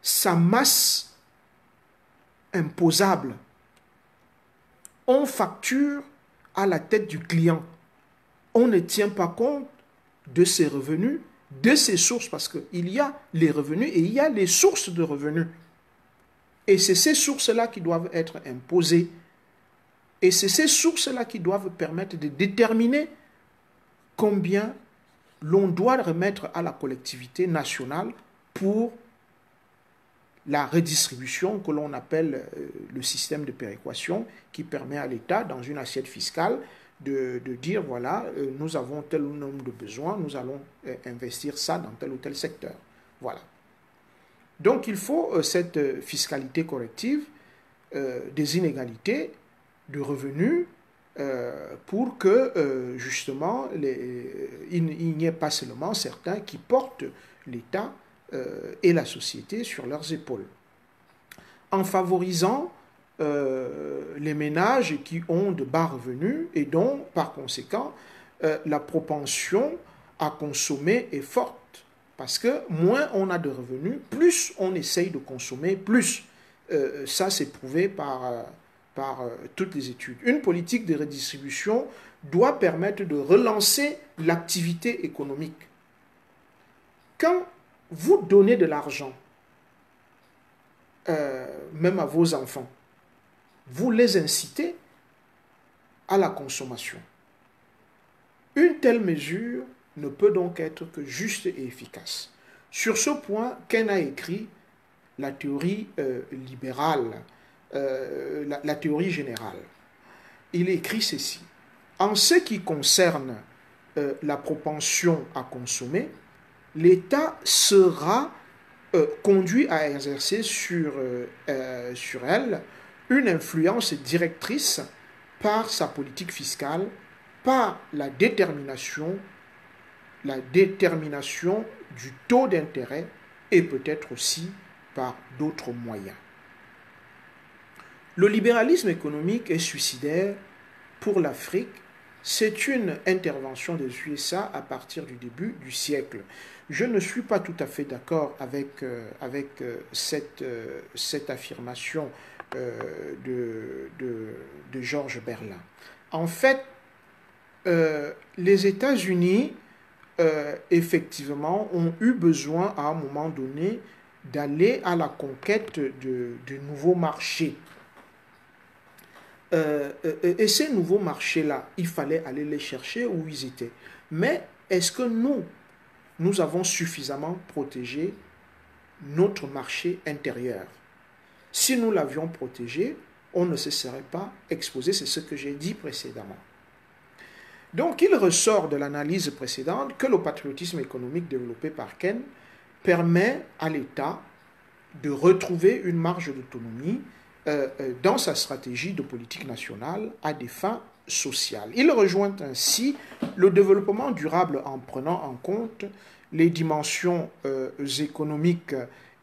A: sa masse imposable. On facture à la tête du client. On ne tient pas compte de ses revenus, de ses sources, parce qu'il y a les revenus et il y a les sources de revenus. Et c'est ces sources-là qui doivent être imposées. Et c'est ces sources-là qui doivent permettre de déterminer combien l'on doit remettre à la collectivité nationale pour la redistribution que l'on appelle le système de péréquation qui permet à l'État, dans une assiette fiscale, de dire, voilà, nous avons tel nombre de besoins, nous allons investir ça dans tel ou tel secteur. Voilà. Donc, il faut cette fiscalité corrective des inégalités de revenus pour que, justement, il n'y ait pas seulement certains qui portent l'État et la société sur leurs épaules. En favorisant les ménages qui ont de bas revenus et dont, par conséquent, la propension à consommer est forte. Parce que moins on a de revenus, plus on essaye de consommer plus. Ça, c'est prouvé par toutes les études. Une politique de redistribution doit permettre de relancer l'activité économique. Quand vous donnez de l'argent, même à vos enfants, vous les incitez à la consommation. Une telle mesure ne peut donc être que juste et efficace. Sur ce point, Ken a écrit la théorie libérale, la théorie générale. Il écrit ceci. En ce qui concerne la propension à consommer, l'État sera conduit à exercer sur elle une influence directrice par sa politique fiscale, par la détermination du taux d'intérêt et peut-être aussi par d'autres moyens. Le libéralisme économique est suicidaire pour l'Afrique. C'est une intervention des USA à partir du début du siècle. Je ne suis pas tout à fait d'accord avec cette affirmation de Georges Berlin. En fait, les États-Unis, effectivement, ont eu besoin à un moment donné d'aller à la conquête de nouveaux marchés. Et ces nouveaux marchés-là, il fallait aller les chercher où ils étaient. Mais est-ce que nous avons suffisamment protégé notre marché intérieur? Si nous l'avions protégé, on ne se serait pas exposé, c'est ce que j'ai dit précédemment. Donc, il ressort de l'analyse précédente que le patriotisme économique développé par Ken permet à l'État de retrouver une marge d'autonomie dans sa stratégie de politique nationale à des fins sociales. Il rejoint ainsi le développement durable en prenant en compte les dimensions économiques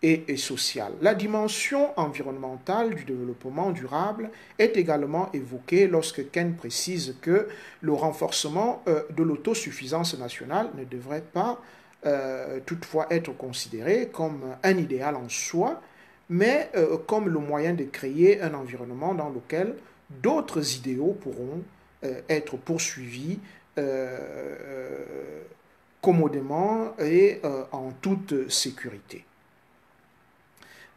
A: et sociale. La dimension environnementale du développement durable est également évoquée lorsque Ken précise que le renforcement de l'autosuffisance nationale ne devrait pas toutefois être considéré comme un idéal en soi, mais comme le moyen de créer un environnement dans lequel d'autres idéaux pourront être poursuivis commodément et en toute sécurité.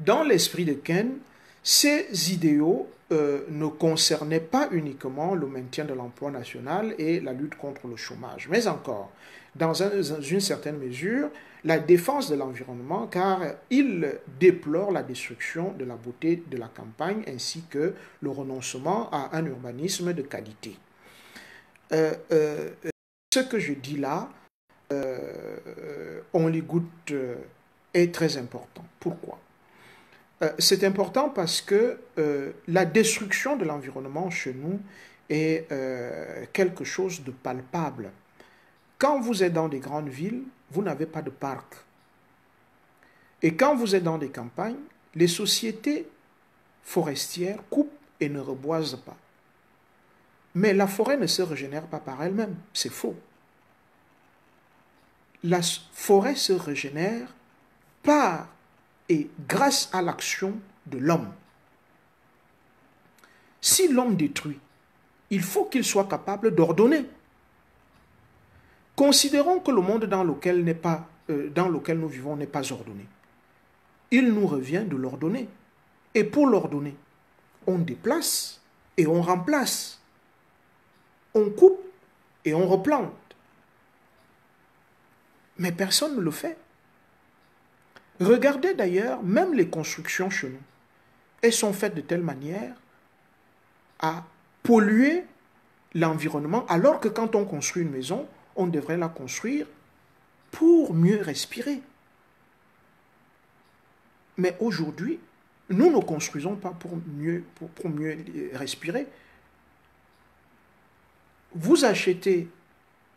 A: Dans l'esprit de Ken, ces idéaux ne concernaient pas uniquement le maintien de l'emploi national et la lutte contre le chômage, mais encore, dans une certaine mesure, la défense de l'environnement, car il déplore la destruction de la beauté de la campagne ainsi que le renoncement à un urbanisme de qualité. Ce que je dis là, on les goûte, est très important. Pourquoi ? C'est important parce que la destruction de l'environnement chez nous est quelque chose de palpable. Quand vous êtes dans des grandes villes, vous n'avez pas de parc. Et quand vous êtes dans des campagnes, les sociétés forestières coupent et ne reboisent pas. Mais la forêt ne se régénère pas par elle-même, c'est faux. La forêt se régénère par et grâce à l'action de l'homme. Si l'homme détruit, il faut qu'il soit capable d'ordonner. Considérons que le monde dans lequel nous vivons n'est pas ordonné. Il nous revient de l'ordonner. Et pour l'ordonner, on déplace et on remplace. On coupe et on replante. Mais personne ne le fait. Regardez d'ailleurs, même les constructions chez nous, elles sont faites de telle manière à polluer l'environnement, alors que quand on construit une maison, on devrait la construire pour mieux respirer. Mais aujourd'hui, nous ne construisons pas pour mieux respirer. Vous achetez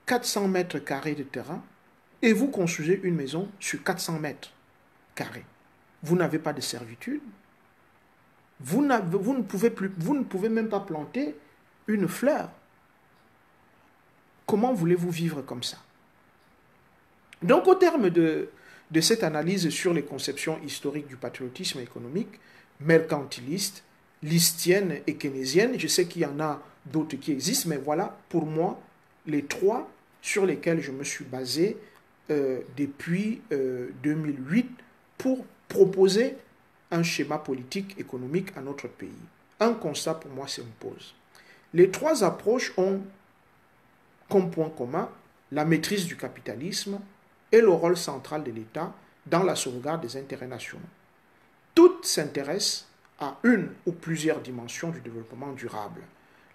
A: 400 mètres carrés de terrain et vous construisez une maison sur 400 mètres carrés. Vous n'avez pas de servitude. Vous ne pouvez même pas planter une fleur. Comment voulez-vous vivre comme ça? Donc, au terme de cette analyse sur les conceptions historiques du patriotisme économique, mercantiliste, listienne et keynésienne, je sais qu'il y en a d'autres qui existent, mais voilà, pour moi, les trois sur lesquels je me suis basé depuis 2008 pour proposer un schéma politique économique à notre pays. Un constat pour moi s'impose. Les trois approches ont comme point commun la maîtrise du capitalisme et le rôle central de l'État dans la sauvegarde des intérêts nationaux. Toutes s'intéressent à une ou plusieurs dimensions du développement durable.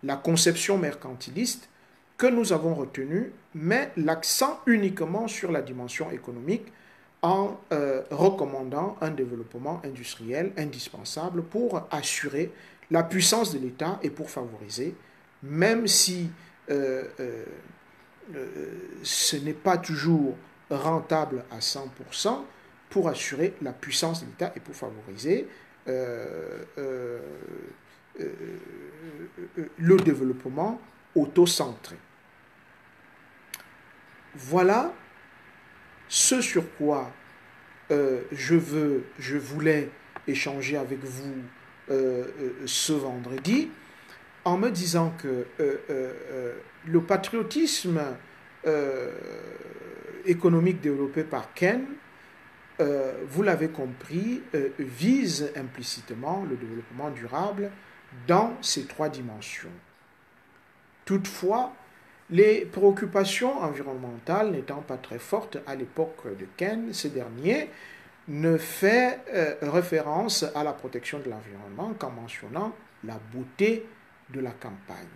A: La conception mercantiliste que nous avons retenue met l'accent uniquement sur la dimension économique en recommandant un développement industriel indispensable pour assurer la puissance de l'État et pour favoriser, même si ce n'est pas toujours rentable à 100%, pour assurer la puissance de l'État et pour favoriser le développement autocentré. Voilà ce sur quoi je voulais échanger avec vous ce vendredi, en me disant que le patriotisme économique développé par Ken, vous l'avez compris, vise implicitement le développement durable dans ces trois dimensions. Toutefois, les préoccupations environnementales n'étant pas très fortes à l'époque de Ken, ce dernier ne fait référence à la protection de l'environnement qu'en mentionnant la beauté de la campagne.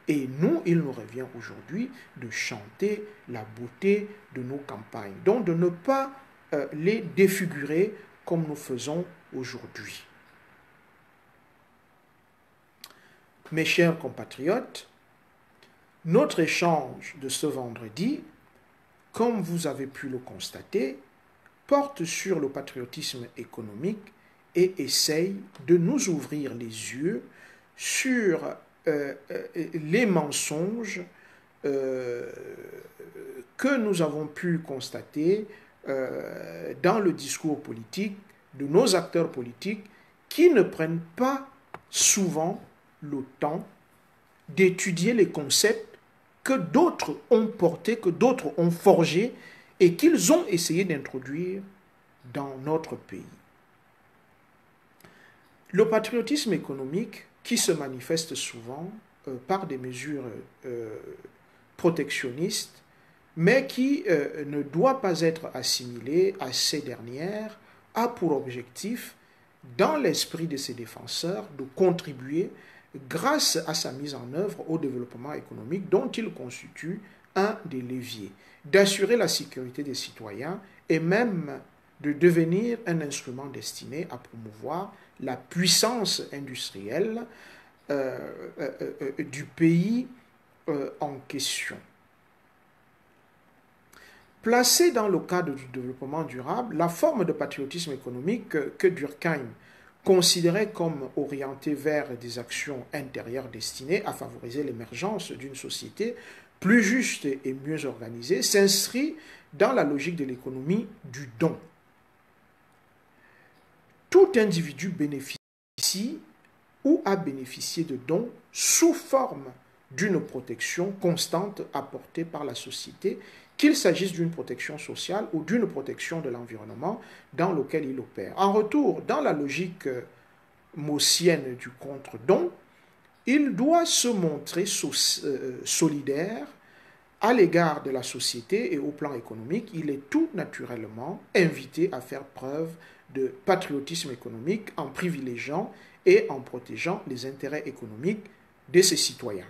A: Et nous, il nous revient aujourd'hui de chanter la beauté de nos campagnes, donc de ne pas les défigurer comme nous faisons aujourd'hui. Mes chers compatriotes, notre échange de ce vendredi, comme vous avez pu le constater, porte sur le patriotisme économique et essaye de nous ouvrir les yeux sur les mensonges que nous avons pu constater dans le discours politique de nos acteurs politiques qui ne prennent pas souvent le temps d'étudier les concepts que d'autres ont portés, que d'autres ont forgés et qu'ils ont essayé d'introduire dans notre pays. Le patriotisme économique qui se manifeste souvent par des mesures protectionnistes, mais qui ne doit pas être assimilé à ces dernières, a pour objectif, dans l'esprit de ses défenseurs, de contribuer, grâce à sa mise en œuvre, au développement économique dont il constitue un des leviers, d'assurer la sécurité des citoyens et même de devenir un instrument destiné à promouvoir la puissance industrielle du pays en question. Placée dans le cadre du développement durable, la forme de patriotisme économique que Durkheim considérait comme orientée vers des actions intérieures destinées à favoriser l'émergence d'une société plus juste et mieux organisée, s'inscrit dans la logique de l'économie du don. Tout individu bénéficie ou a bénéficié de dons sous forme d'une protection constante apportée par la société, qu'il s'agisse d'une protection sociale ou d'une protection de l'environnement dans lequel il opère. En retour, dans la logique maussienne du contre-don, il doit se montrer solidaire à l'égard de la société et au plan économique. Il est tout naturellement invité à faire preuve de patriotisme économique en privilégiant et en protégeant les intérêts économiques de ses citoyens.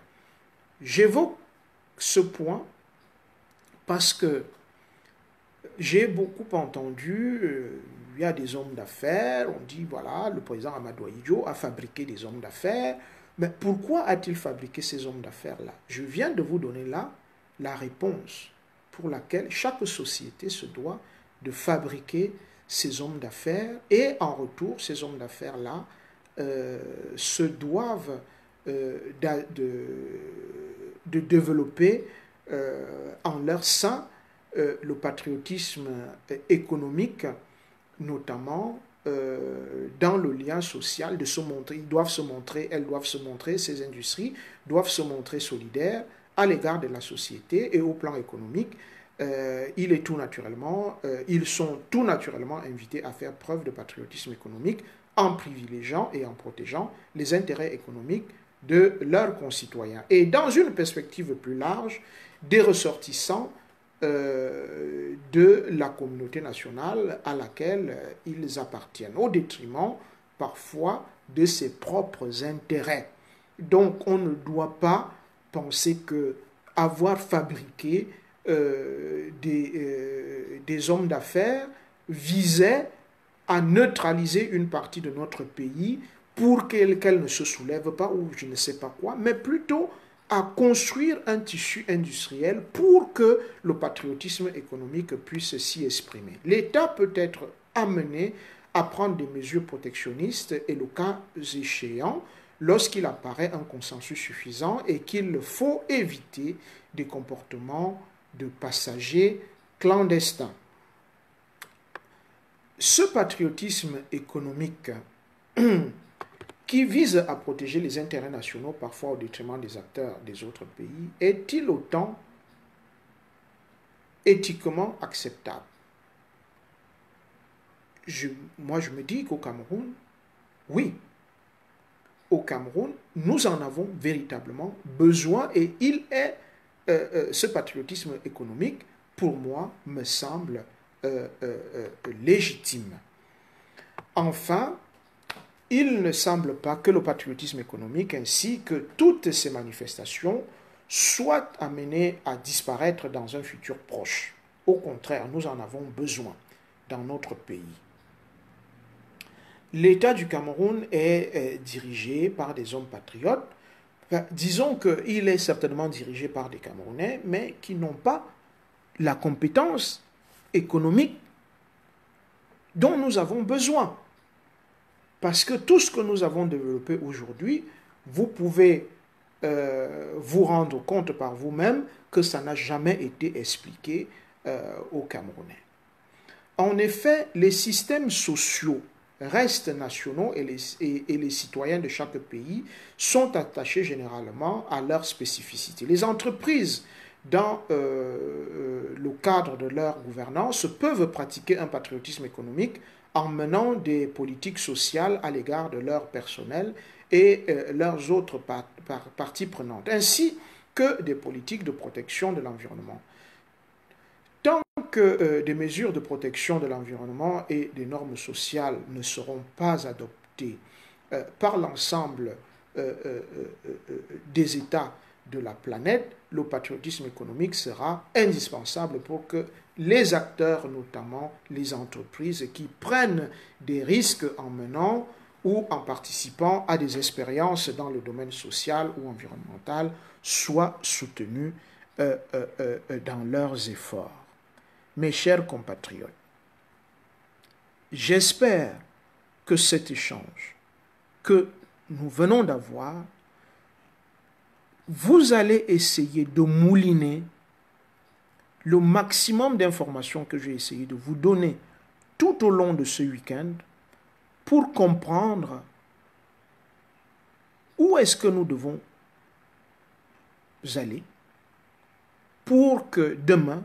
A: J'évoque ce point parce que j'ai beaucoup entendu, il y a des hommes d'affaires, on dit voilà, le président Amadou Ahidjo a fabriqué des hommes d'affaires, mais pourquoi a-t-il fabriqué ces hommes d'affaires-là? Je viens de vous donner là la réponse pour laquelle chaque société se doit de fabriquer ces hommes d'affaires et en retour, ces hommes d'affaires-là se doivent de développer en leur sein le patriotisme économique, notamment dans le lien social, de se montrer, elles doivent se montrer, ces industries doivent se montrer solidaires à l'égard de la société et au plan économique. Ils sont tout naturellement invités à faire preuve de patriotisme économique en privilégiant et en protégeant les intérêts économiques de leurs concitoyens. Et dans une perspective plus large, des ressortissants de la communauté nationale à laquelle ils appartiennent, au détriment parfois de ses propres intérêts. Donc on ne doit pas penser que avoir fabriqué des hommes d'affaires visait à neutraliser une partie de notre pays pour qu'elle ne se soulève pas ou je ne sais pas quoi, mais plutôt à construire un tissu industriel pour que le patriotisme économique puisse s'y exprimer. L'État peut être amené à prendre des mesures protectionnistes et le cas échéant, lorsqu'il apparaît un consensus suffisant et qu'il faut éviter des comportements de passagers clandestins. Ce patriotisme économique qui vise à protéger les intérêts nationaux, parfois au détriment des acteurs des autres pays, est-il autant éthiquement acceptable? Moi, je me dis qu'au Cameroun, oui. Au Cameroun, nous en avons véritablement besoin et ce patriotisme économique, pour moi, me semble légitime. Enfin, il ne semble pas que le patriotisme économique ainsi que toutes ces manifestations soient amenées à disparaître dans un futur proche. Au contraire, nous en avons besoin dans notre pays. L'État du Cameroun est dirigé par des hommes patriotes. Disons qu'il est certainement dirigé par des Camerounais, mais qui n'ont pas la compétence économique dont nous avons besoin. Parce que tout ce que nous avons développé aujourd'hui, vous pouvez vous rendre compte par vous-même que ça n'a jamais été expliqué aux Camerounais. En effet, les systèmes sociaux restent nationaux et les citoyens de chaque pays sont attachés généralement à leurs spécificités. Les entreprises, dans le cadre de leur gouvernance, peuvent pratiquer un patriotisme économique en menant des politiques sociales à l'égard de leur personnel et leurs autres parties prenantes, ainsi que des politiques de protection de l'environnement. Tant que des mesures de protection de l'environnement et des normes sociales ne seront pas adoptées par l'ensemble des États de la planète, le patriotisme économique sera indispensable pour que les acteurs, notamment les entreprises qui prennent des risques en menant ou en participant à des expériences dans le domaine social ou environnemental, soient soutenus dans leurs efforts. Mes chers compatriotes, j'espère que cet échange que nous venons d'avoir, vous allez essayer de mouliner le maximum d'informations que j'ai essayé de vous donner tout au long de ce week-end pour comprendre où est-ce que nous devons aller pour que demain,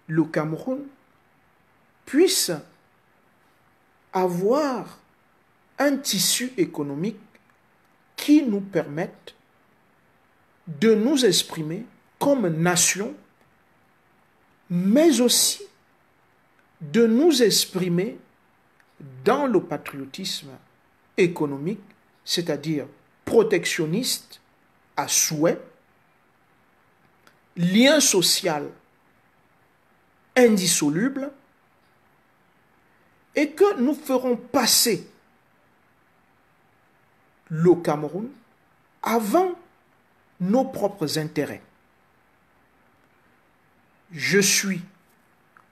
A: le Cameroun puisse avoir un tissu économique qui nous permette de nous exprimer comme nation, mais aussi de nous exprimer dans le patriotisme économique, c'est-à-dire protectionniste à souhait, lien social indissoluble, et que nous ferons passer le Cameroun avant nos propres intérêts. Je suis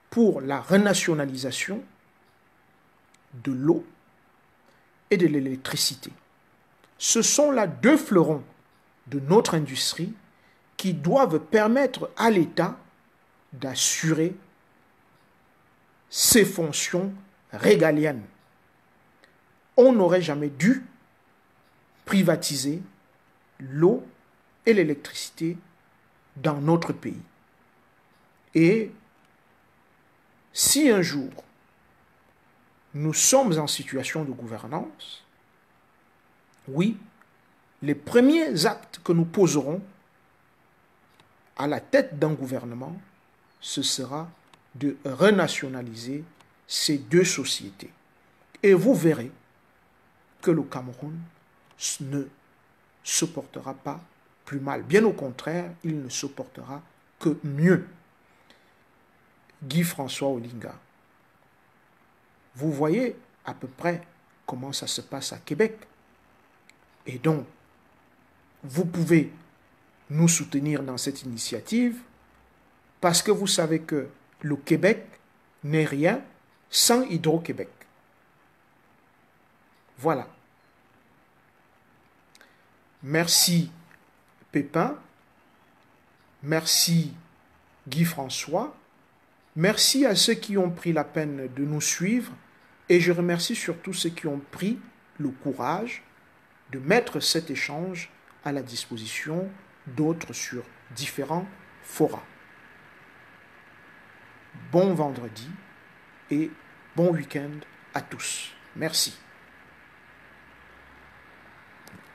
A: pour la renationalisation de l'eau et de l'électricité. Ce sont là deux fleurons de notre industrie qui doivent permettre à l'État d'assurer ses fonctions régaliennes. On n'aurait jamais dû privatiser l'eau et l'électricité dans notre pays. Et si un jour nous sommes en situation de gouvernance, oui, les premiers actes que nous poserons à la tête d'un gouvernement, ce sera de renationaliser ces deux sociétés. Et vous verrez que le Cameroun ne se portera pas plus mal. Bien au contraire, il ne se portera que mieux. Guy François Olinga. Vous voyez à peu près comment ça se passe à Québec. Et donc, vous pouvez nous soutenir dans cette initiative parce que vous savez que le Québec n'est rien sans Hydro-Québec. Voilà. Merci Pépin, merci Guy François, merci à ceux qui ont pris la peine de nous suivre et je remercie surtout ceux qui ont pris le courage de mettre cet échange à la disposition d'autres sur différents forats. Bon vendredi et bon week-end à tous. Merci.